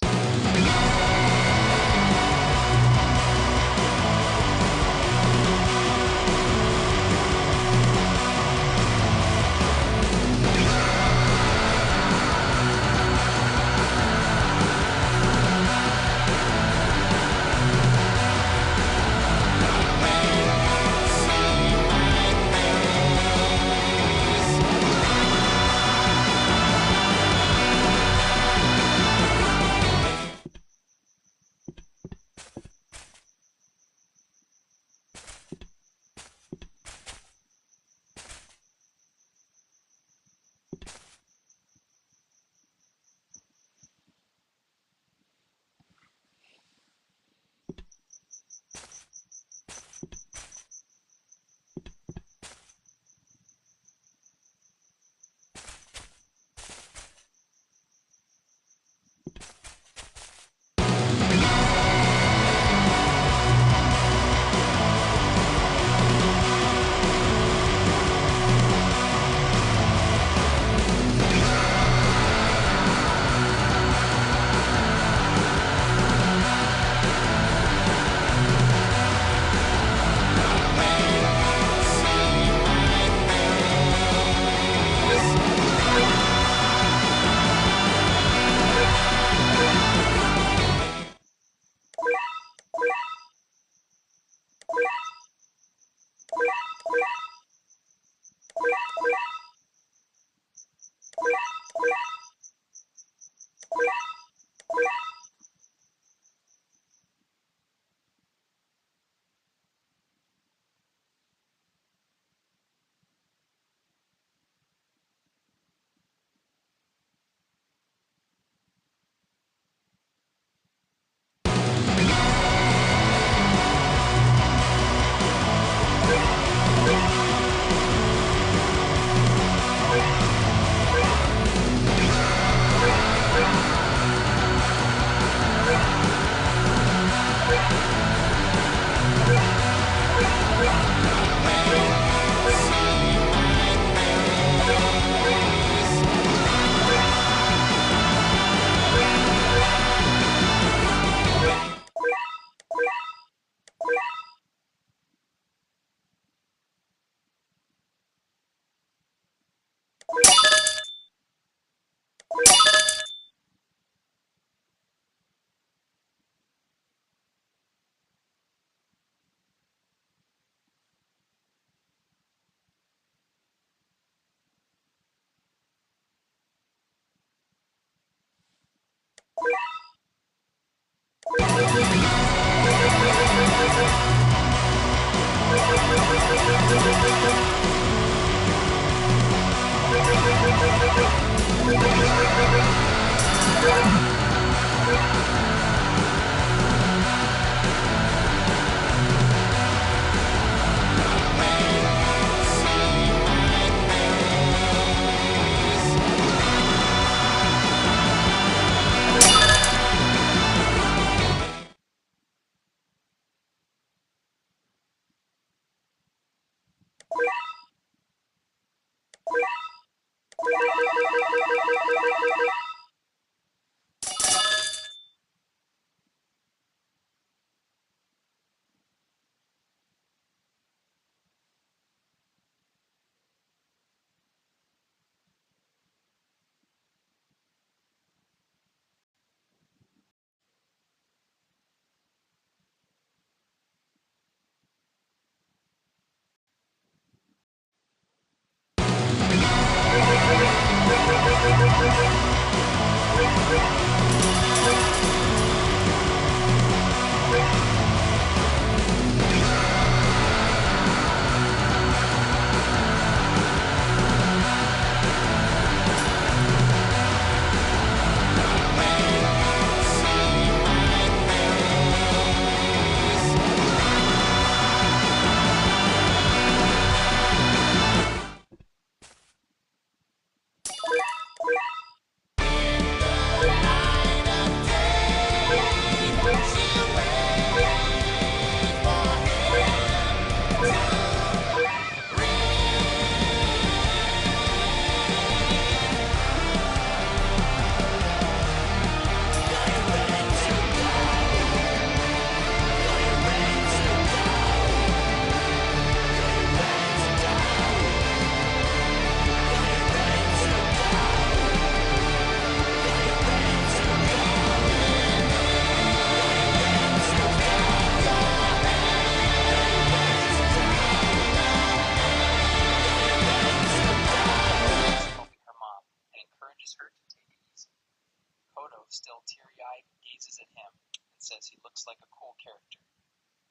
Still teary-eyed, gazes at him and says he looks like a cool character.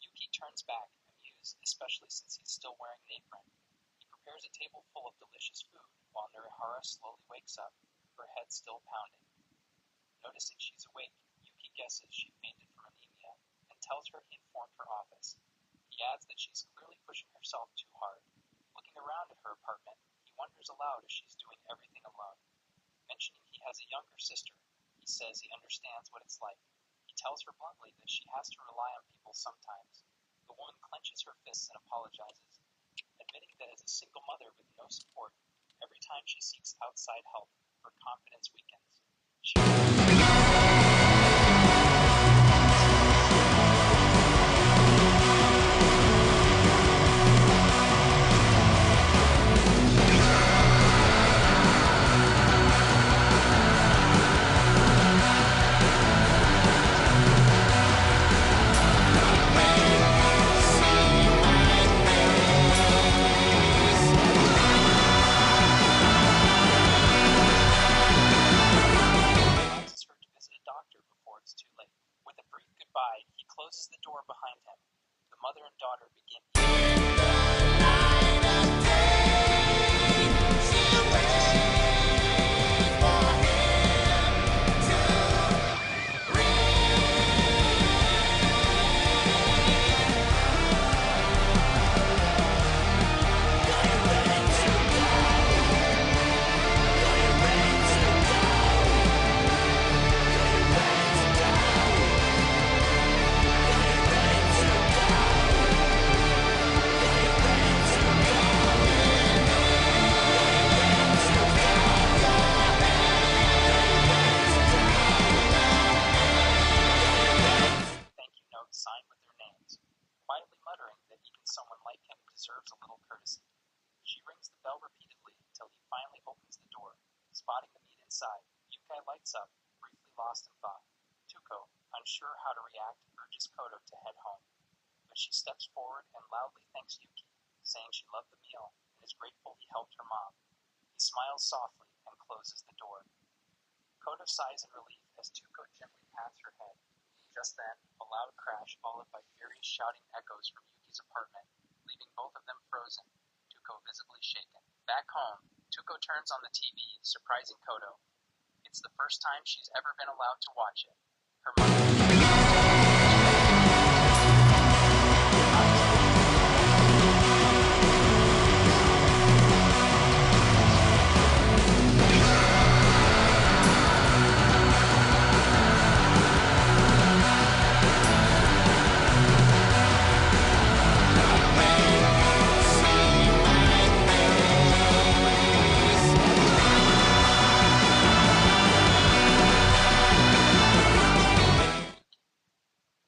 Yuki turns back, amused, especially since he's still wearing an apron. He prepares a table full of delicious food, while Narihara slowly wakes up, her head still pounding. Noticing she's awake, Yuki guesses she fainted from anemia, and tells her he informed her office. He adds that she's clearly pushing herself too hard. Looking around at her apartment, he wonders aloud if she's doing everything alone. Mentioning he has a younger sister, he says he understands what it's like. He tells her bluntly that she has to rely on people sometimes. The woman clenches her fists and apologizes, admitting that as a single mother with no support, every time she seeks outside help, her confidence weakens. He closes the door behind him. The mother and daughter begin deserves a little courtesy. She rings the bell repeatedly until he finally opens the door. Spotting the meat inside, Yukai lights up, briefly lost in thought. Tuko, unsure how to react, urges Koto to head home. But she steps forward and loudly thanks Yuki, saying she loved the meal and is grateful he helped her mom. He smiles softly and closes the door. Koto sighs in relief as Tuko gently pats her head. Just then, a loud crash followed by furious shouting echoes from Yuki's apartment, leaving both of them frozen, Tuko visibly shaken. Back home, Tuko turns on the TV, surprising Koto. It's the first time she's ever been allowed to watch it. Her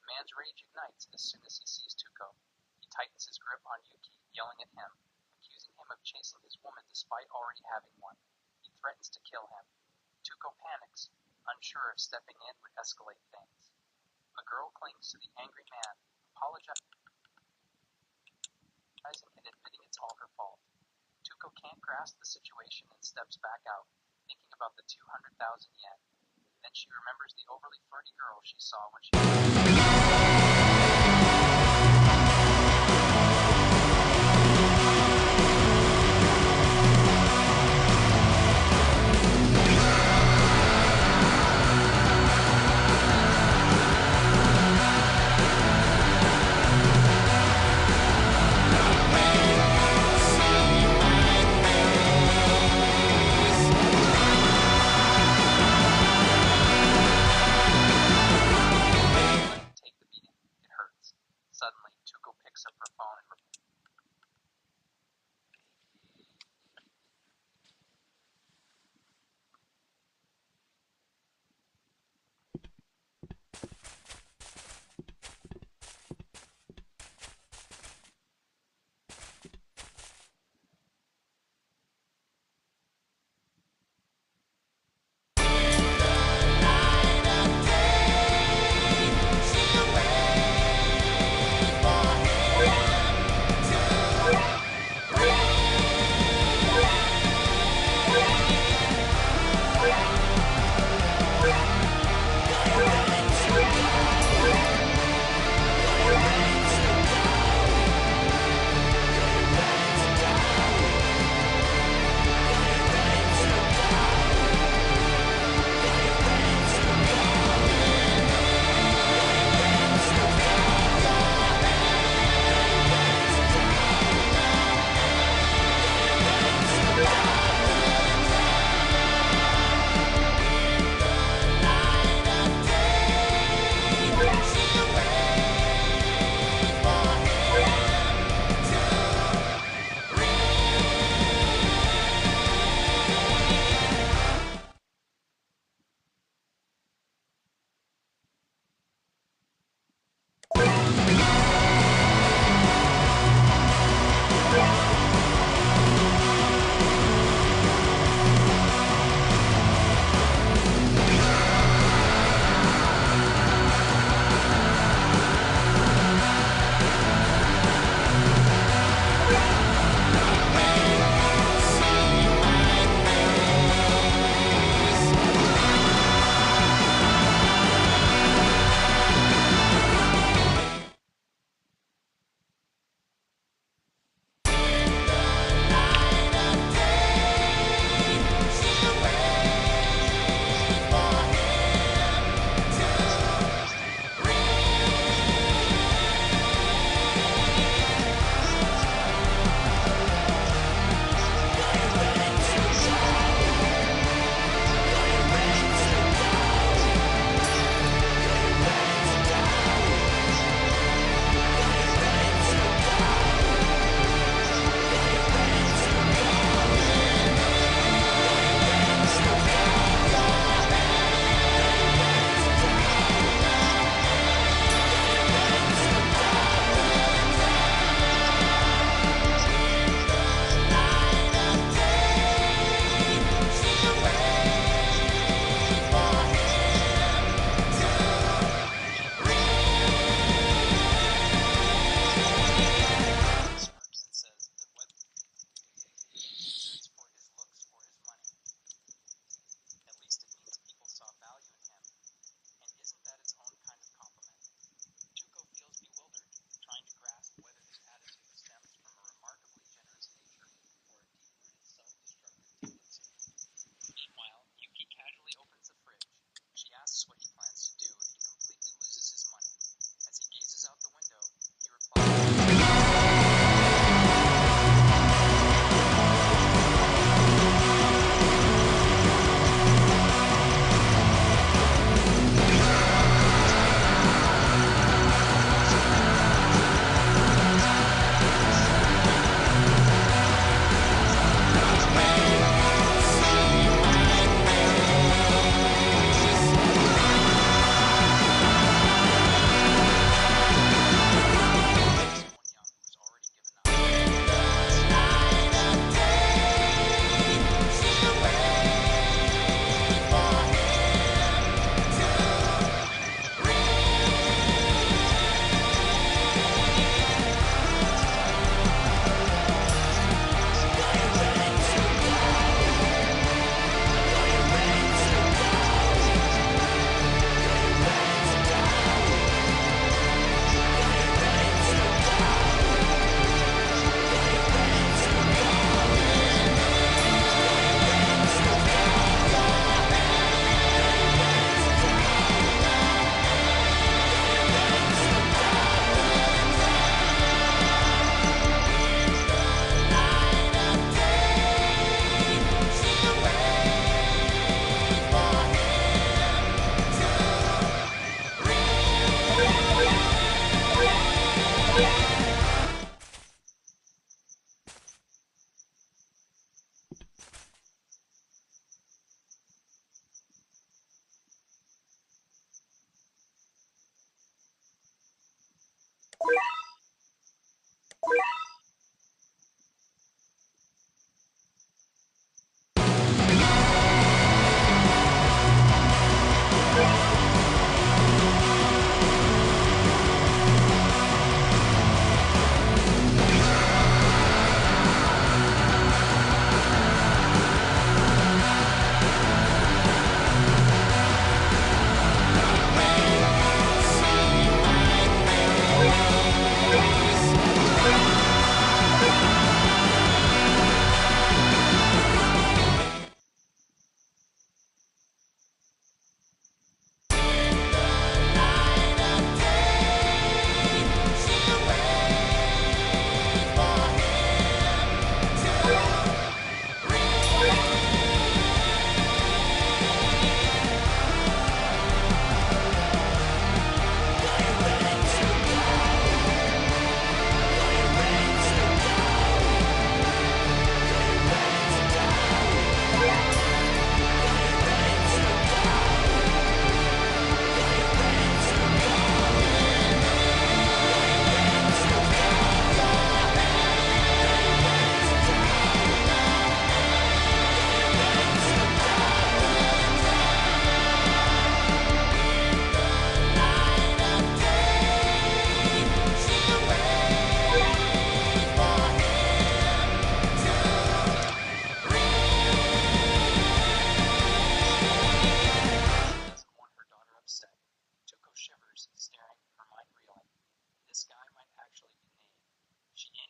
man's rage ignites as soon as he sees Tuko. He tightens his grip on Yuki, yelling at him, accusing him of chasing his woman despite already having one. He threatens to kill him. Tuko panics, unsure if stepping in would escalate things. The girl clings to the angry man, apologizing and admitting it's all her fault. Tuko can't grasp the situation and steps back out, thinking about the 200,000 yen. Then she remembers the overly flirty girl she saw when she take the beating. It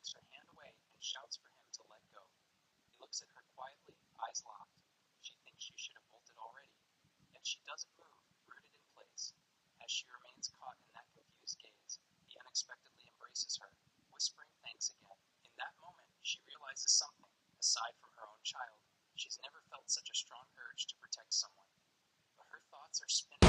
pushes her hand away and shouts for him to let go. He looks at her quietly, eyes locked. She thinks she should have bolted already, yet she doesn't move, rooted in place. As she remains caught in that confused gaze, he unexpectedly embraces her, whispering thanks again. In that moment, she realizes something. Aside from her own child, she's never felt such a strong urge to protect someone. But her thoughts are spinning.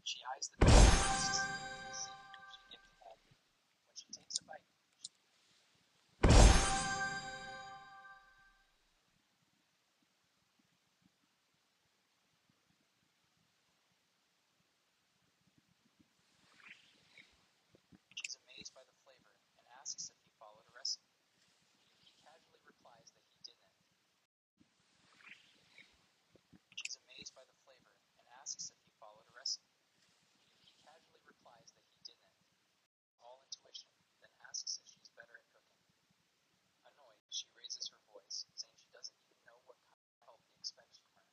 She eyes the door and asks if she can see. She gets head. When she takes a bite, she's amazed by the flavor and asks if he followed a recipe. He casually replies that he didn't. She's amazed by the flavor and asks if he followed a recipe. He casually replies that he didn't. All intuition, then asks if she's better at cooking. Annoyed, she raises her voice, saying she doesn't even know what kind of help he expects from her.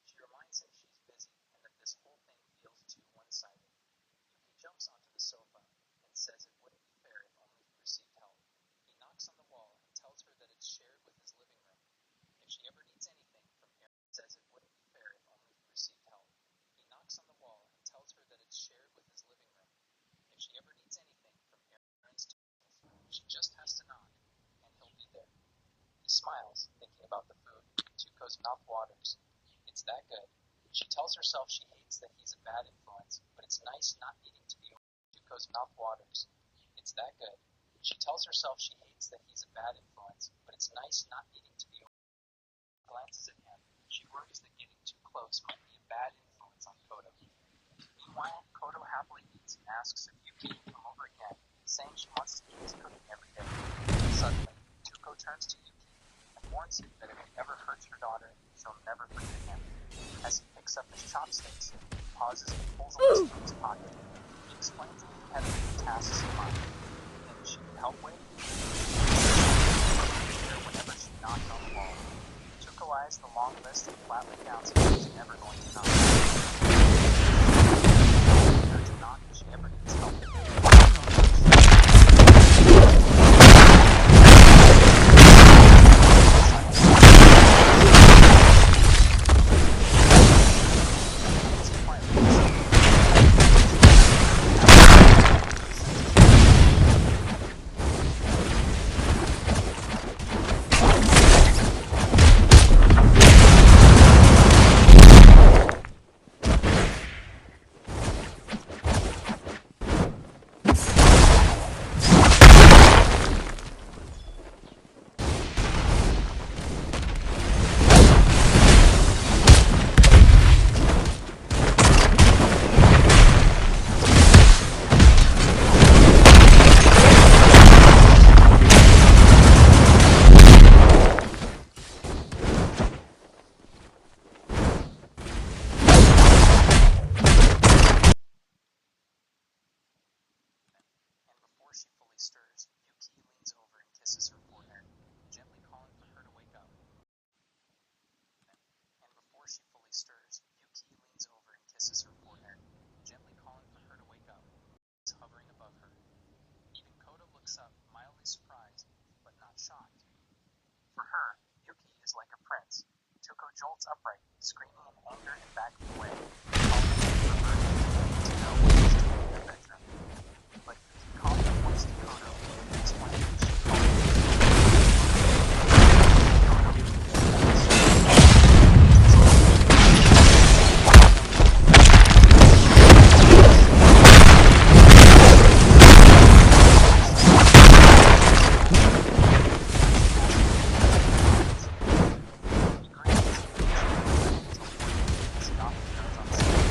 She reminds him she's busy and that this whole thing feels too one-sided. Yuki jumps onto the sofa and says it wouldn't be fair if only he received help. He knocks on the wall and tells her that it's shared with his living room. If she ever needs anything from Aaron, says it wouldn't be fair if only he received help. He knocks on the wall and tells her that it's shared with his living room. If she ever needs anything from Aaron's table, she just has to knock, and he'll be there. He smiles, thinking about the food. Tuco's mouth waters. It's that good. She tells herself she hates that he's a bad influence, but it's nice not needing to be. Tuco's mouth waters. It's that good. She tells herself she hates that he's a bad influence, but it's nice not needing to be. Glances at him. She worries that getting too close might be a bad influence on Kodo. Meanwhile, Kodo happily eats and asks if Yuki can come over again, saying she wants to eat his cooking every day. Suddenly, Tuco turns to Yuki and warns him that if he ever hurts her daughter, she'll never forgive him. As he picks up his chopsticks, he pauses and pulls a whiskey from his pocket. He explains that he had many tasks in mind. Things she could help with, whenever she knocked on the wall. Tuco eyes the long list and flatly counts if she's never going to knock. Her to knock if she ever needs help. Before she fully stirs, Yuki leans over and kisses her forehead, gently calling for her to wake up. And before she fully stirs, Yuki leans over and kisses her forehead, gently calling for her to wake up. He's hovering above her. Even Kodo looks up, mildly surprised, but not shocked. For her, Yuki is like a prince. Tuco jolts upright, screaming in anger and backing away, calling for her to know what he's doing in the bedroom. But Yuki calmly points to Kodo and explains that she called him. He grins, and she knows on the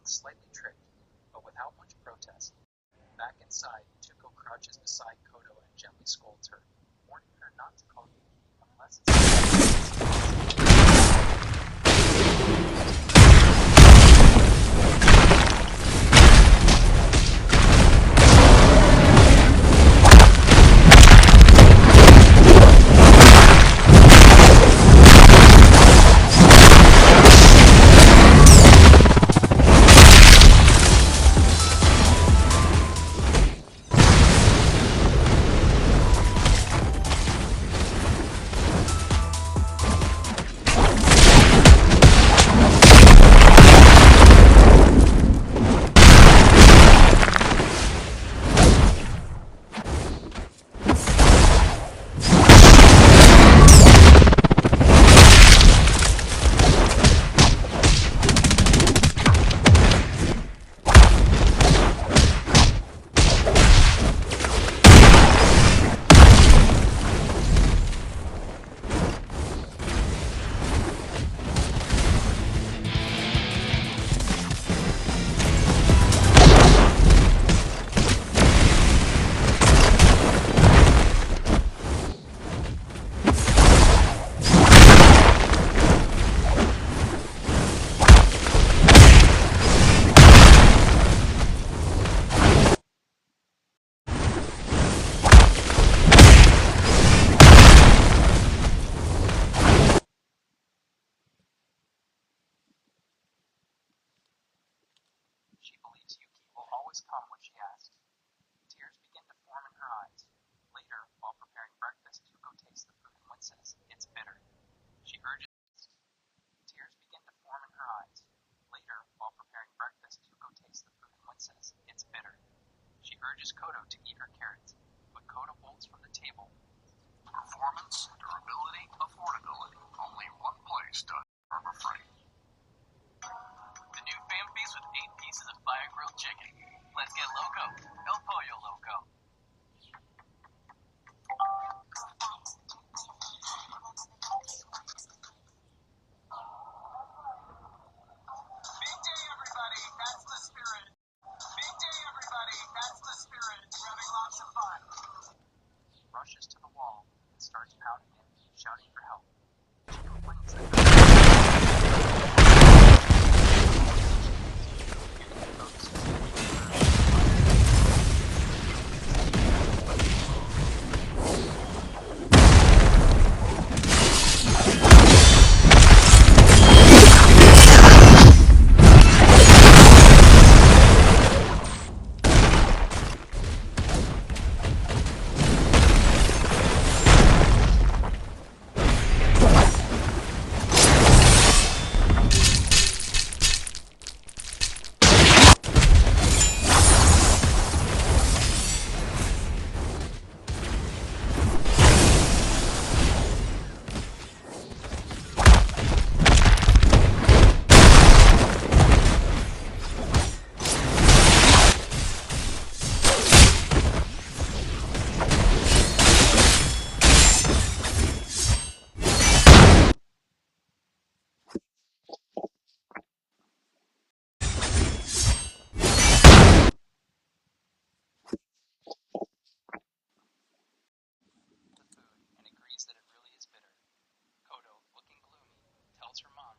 looks slightly tricked, but without much protest. Back inside, Tuko crouches beside Kodo and gently scolds her, warning her not to call Yuki unless it's... She believes Yuki will always come when she asks. Tears begin to form in her eyes. Later, while preparing breakfast, Tuko tastes the food and winces. It's bitter. She urges... Tears begin to form in her eyes. Later, while preparing breakfast, Tuko tastes the food and winces. It's bitter. She urges Kodo to eat her carrots, but Kodo bolts from the table. Performance, durability, affordability. Only one place to Harbor Freight. The new fam feast with 8 pieces of fire-grilled chicken. Let's get loco. El Pollo Loco. Big day, everybody. That's the spirit. Big day, everybody. That's the spirit. We're having lots of fun. Rushes to the wall and starts pounding it, shouting for help. She complains that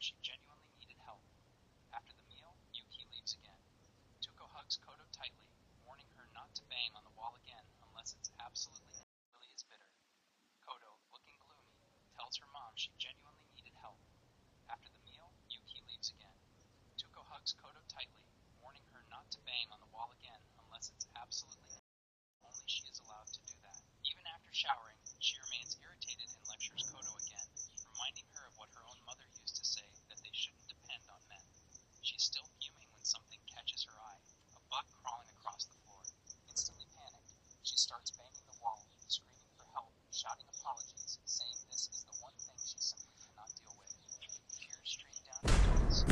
she genuinely needed help. After the meal, Yuki leaves again. Tuko hugs Kodo tightly, warning her not to bang on the wall again unless it's absolutely really is bitter. Kodo, looking gloomy, tells her mom she genuinely needed help. After the meal, Yuki leaves again. Tuko hugs Kodo tightly, warning her not to bang on the wall again unless it's absolutely only she is allowed to do that. Even after showering, she remains irritated and lectures Kodo again, reminding her of what her own mother used to say, that they shouldn't depend on men. She's still fuming when something catches her eye, a bug crawling across the floor. Instantly panicked, she starts banging the wall, screaming for help, shouting apologies, saying this is the one thing she simply cannot deal with. Tears stream down her face.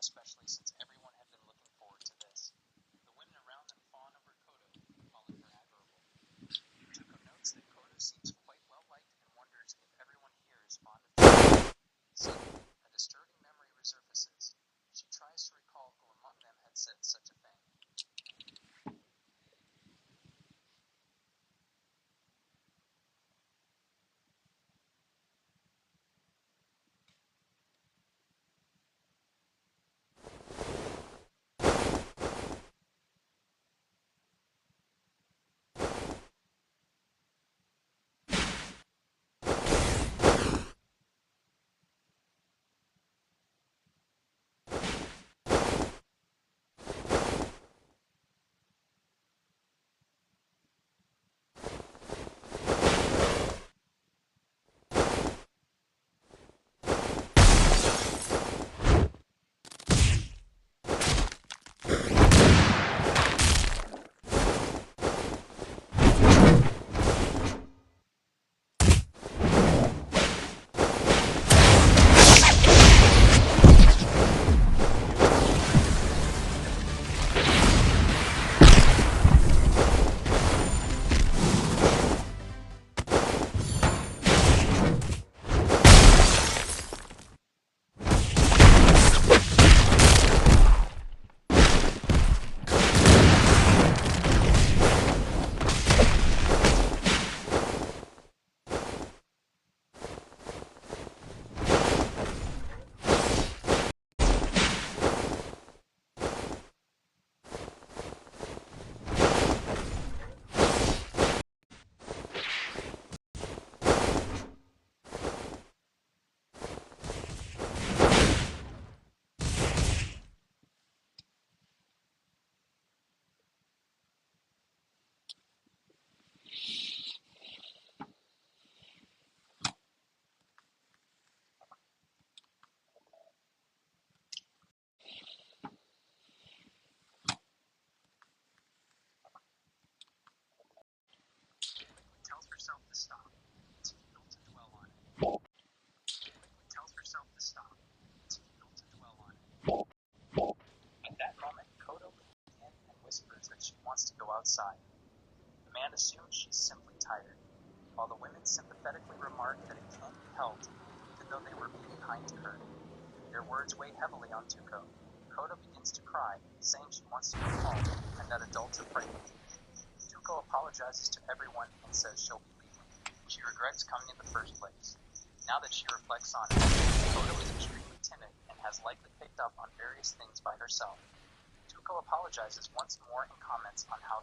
especially since everyone had been looking forward to this. The women around them fawn over Kodo, calling her admirable. Tuko notes that Kodo seems quite well liked and wonders if everyone here is fond of Tuko. Suddenly, a disturbing memory resurfaces. She tries to recall who among them had said such a thing. Tells herself to stop. It's futile to dwell on it. Tells herself to stop. It's futile to dwell on it. At that moment, Kodo leans in and whispers that she wants to go outside. The man assumes she's simply tired, while the women sympathetically remark that it can't be helped, even though they were being kind to her. Their words weigh heavily on Tuko. Kodo begins to cry, saying she wants to go home and that adults are frightening. Tuko apologizes to everyone and says she'll be leaving. She regrets coming in the first place. Now that she reflects on it, Kodo is extremely timid and has likely picked up on various things by herself. Tuko apologizes once more and comments on how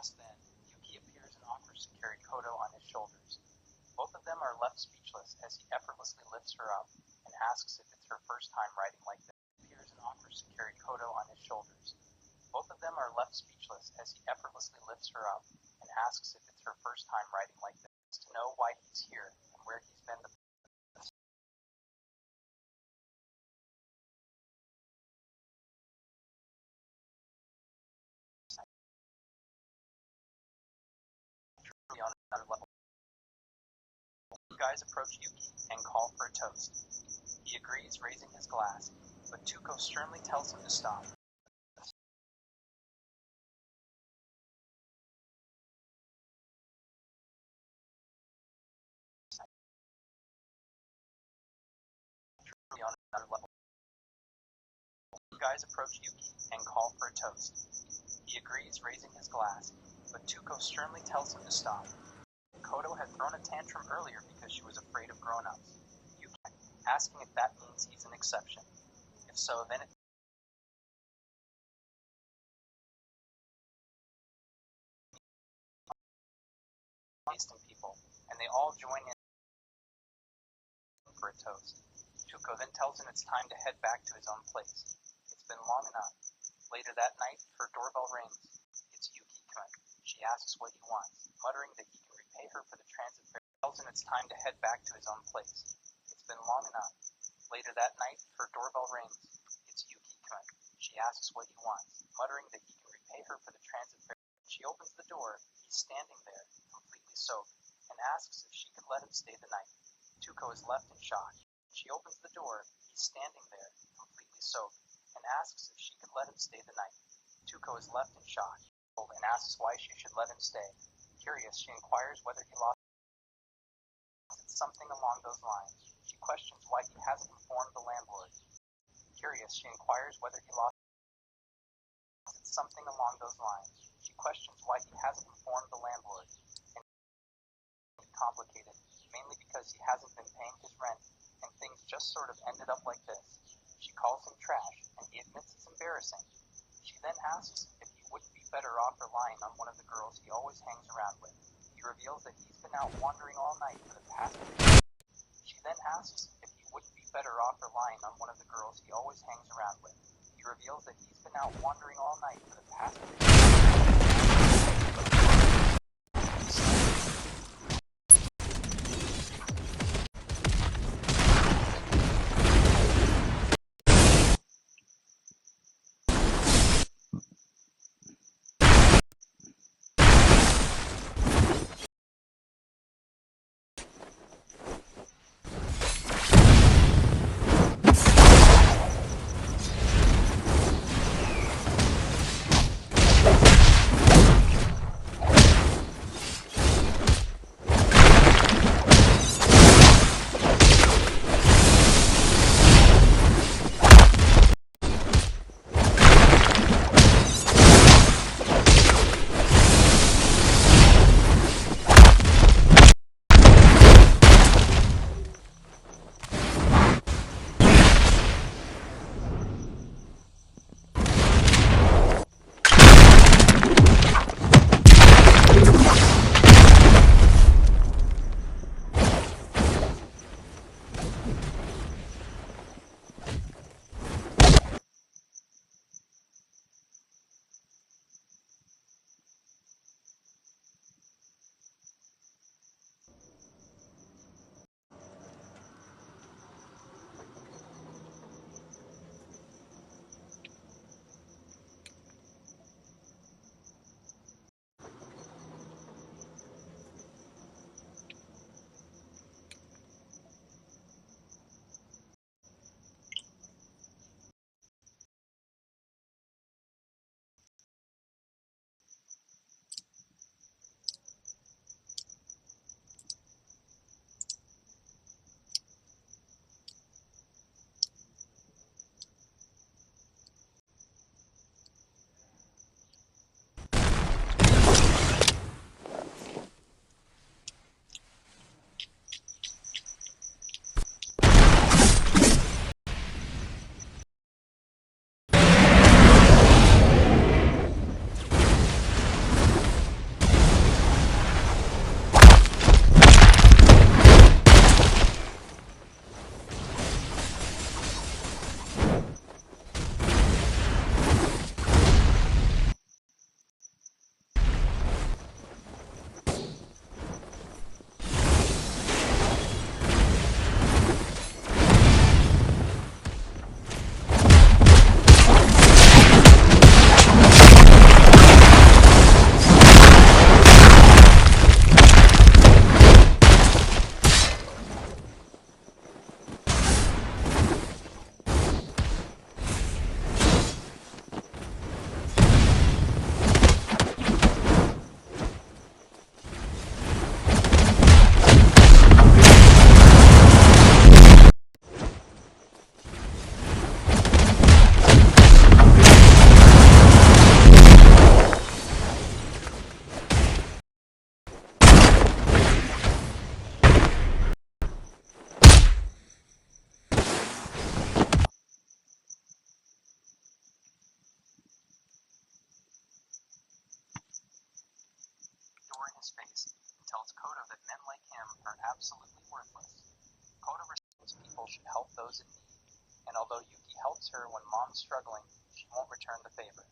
Just then, Yuki appears and offers to carry Koto on his shoulders. Both of them are left speechless as he effortlessly lifts her up and asks if it's her first time riding like this. He appears and offers to carry Koto on his shoulders. Both of them are left speechless as he effortlessly lifts her up and asks if it's her first time riding like this. To know why he's here and where he's been the on another level. The guys approach Yuki and call for a toast. He agrees, raising his glass, but Tuko sternly tells him to stop. On another level. The guys approach Yuki and call for a toast. He agrees, raising his glass, but Tuko sternly tells him to stop. Koto had thrown a tantrum earlier because she was afraid of grown-ups. Yuki asking if that means he's an exception. If so, then it tasting people, and they all join in for a toast. Tuko then tells him it's time to head back to his own place. It's been long enough. Later that night, her doorbell rings. It's Yuki-kun. She asks what he wants, muttering that he can repay her for the transit fare. Tells him it's time to head back to his own place. It's been long enough. Later that night, her doorbell rings. It's Yuki-kun. She asks what he wants, muttering that he can repay her for the transit fare. She opens the door. He's standing there, completely soaked, and asks if she could let him stay the night. Tuko is left in shock. She opens the door. He's standing there, completely soaked, and asks if she could let him stay the night. Tuko is left in shock and asks why she should let him stay. Curious, she inquires whether he lost something along those lines. She questions why he hasn't informed the landlord. Curious, she inquires whether he lost something along those lines. She questions why he hasn't informed the landlord. And complicated, mainly because he hasn't been paying his rent, and things just sort of ended up like this. She calls him trash, and he admits it's embarrassing. She then asks if he wouldn't be better off relying on one of the girls he always hangs around with. He reveals that he's been out wandering all night for the past week. She then asks if he wouldn't be better off relying on one of the girls he always hangs around with. He reveals that he's been out wandering all night for the past week. are absolutely worthless. Koda responds people should help those in need, and although Yuki helps her when mom's struggling, she won't return the favor.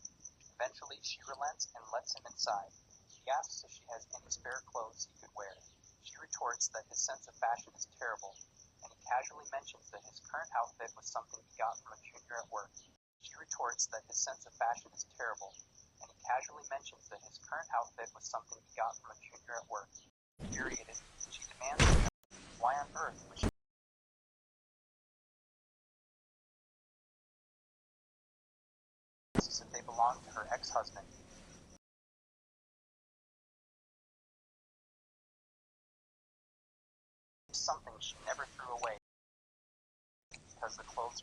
Eventually, she relents and lets him inside. He asks if she has any spare clothes he could wear. She retorts that his sense of fashion is terrible, and he casually mentions that his current outfit was something he got from a junior at work. She retorts that his sense of fashion is terrible, and he casually mentions that his current outfit was something he got from a junior at work. Infuriated, she demands to know why on earth would she asks if they belong to her ex-husband. Something she never threw away because the clothes.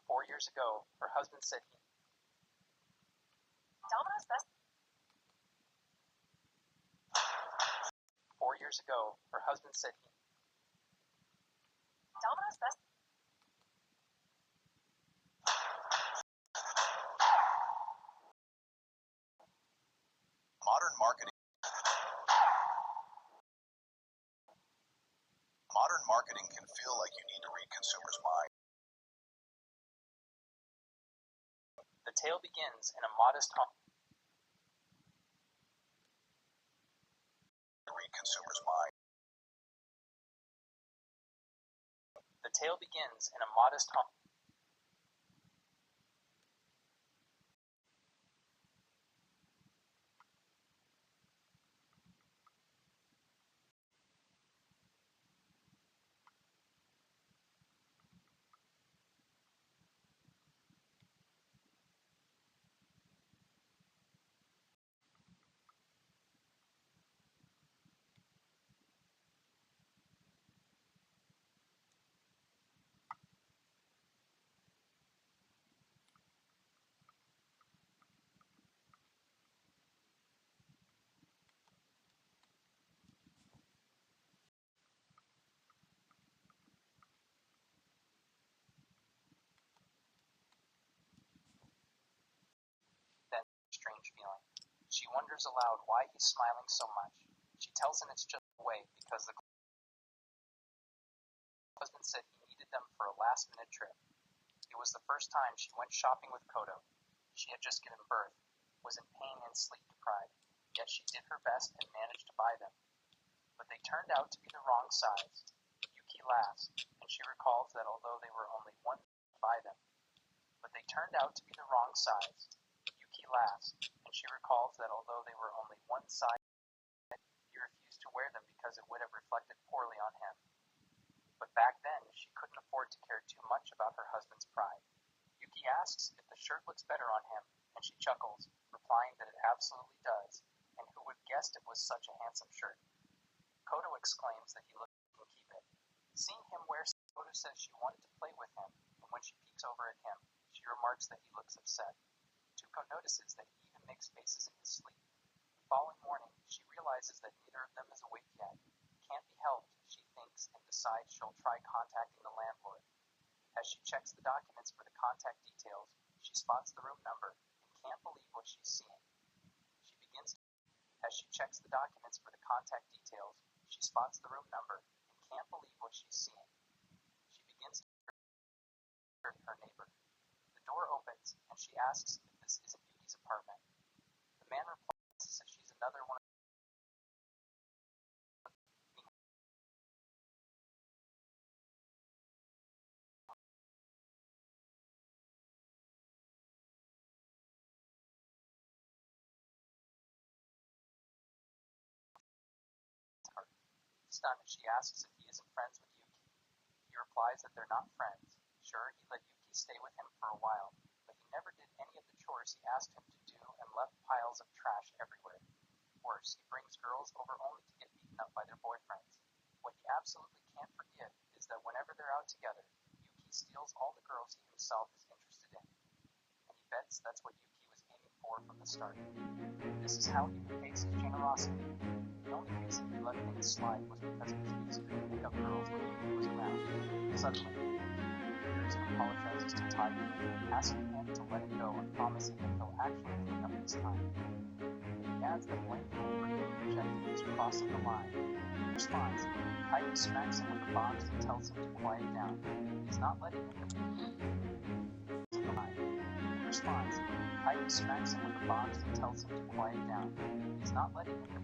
4 years ago, her husband said he. Domino's best. 4 years ago, her husband said he. Domino's best. Modern marketing. Modern marketing can feel like you need to read consumers' minds. The tale begins in a modest home. Read consumers' minds. The tale begins in a modest home. Then, strange feeling. She wonders aloud why he's smiling so much. She tells him it's just a way because the husband said he needed them for a last-minute trip. It was the first time she went shopping with Kodo. She had just given birth, was in pain and sleep-deprived, yet she did her best and managed to buy them. But they turned out to be the wrong size. Yuki laughs, and she recalls that although they were only one to buy them. But they turned out to be the wrong size. Yuki laughs, and she recalls that although they were only one size, he refused to wear them because it would have reflected poorly on him. But back then, she couldn't afford to care too much about her husband's pride. Yuki asks if the shirt looks better on him, and she chuckles, replying that it absolutely does, and who would have guessed it was such a handsome shirt. Kodo exclaims that he looks like he can keep it. Seeing him wear, Kodo says she wanted to play with him, and when she peeks over at him, she remarks that he looks upset. Tuko notices that he even makes faces in his sleep. The following morning, she realizes that neither of them is awake yet. Can't be helped, she thinks, and decides she'll try contacting the landlord. As she checks the documents for the contact details, she spots the room number and can't believe what she's seeing. She begins As she checks the documents for the contact details, she spots the room number and can't believe what she's seeing. She begins to hear her neighbor. The door opens and she asks if this isn't Yuki's apartment. The man replies that she's another one of her. Stunned, she asks if he isn't friends with Yuki. He replies that they're not friends. Sure, he let Yuki stay with him for a while, but he never did any of the chores he asked him to do and left piles of trash everywhere. Worse, he brings girls over only to get beaten up by their boyfriends. What he absolutely can't forgive is that whenever they're out together, Yuki steals all the girls he himself is interested in. And he bets that's what Yuki was aiming for from the start. This is how he repays his generosity. The only reason he let things slide was because it was easier to pick up girls when Yuki was around. Suddenly, he appears and apologizes to Tiger, asking him to let it go and promising that he'll actually clean up this time. He adds that blaming him for being rejected is crossing the line. In response, Tiger smacks him with a box and tells him to quiet down. He's not letting him In response, Tiger smacks him with a box and tells him to quiet down. He's not letting him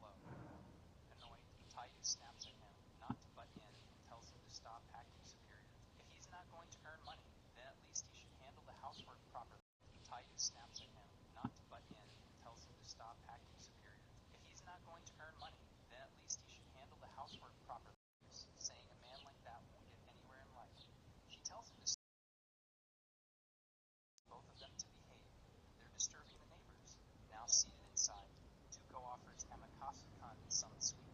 blow. Annoyed, Taiyu snaps at him not to butt in and tells him to stop acting superior. If he's not going to earn money, then at least he should handle the housework properly. Taiyu snaps at him not to butt in and tells him to stop acting superior. If he's not going to earn money, then at least he should handle the housework properly, saying a man like that won't get anywhere in life. She tells him to both of them to behave. They're disturbing the neighbors. Now seated inside, Tuko offers Amakasukan some sweet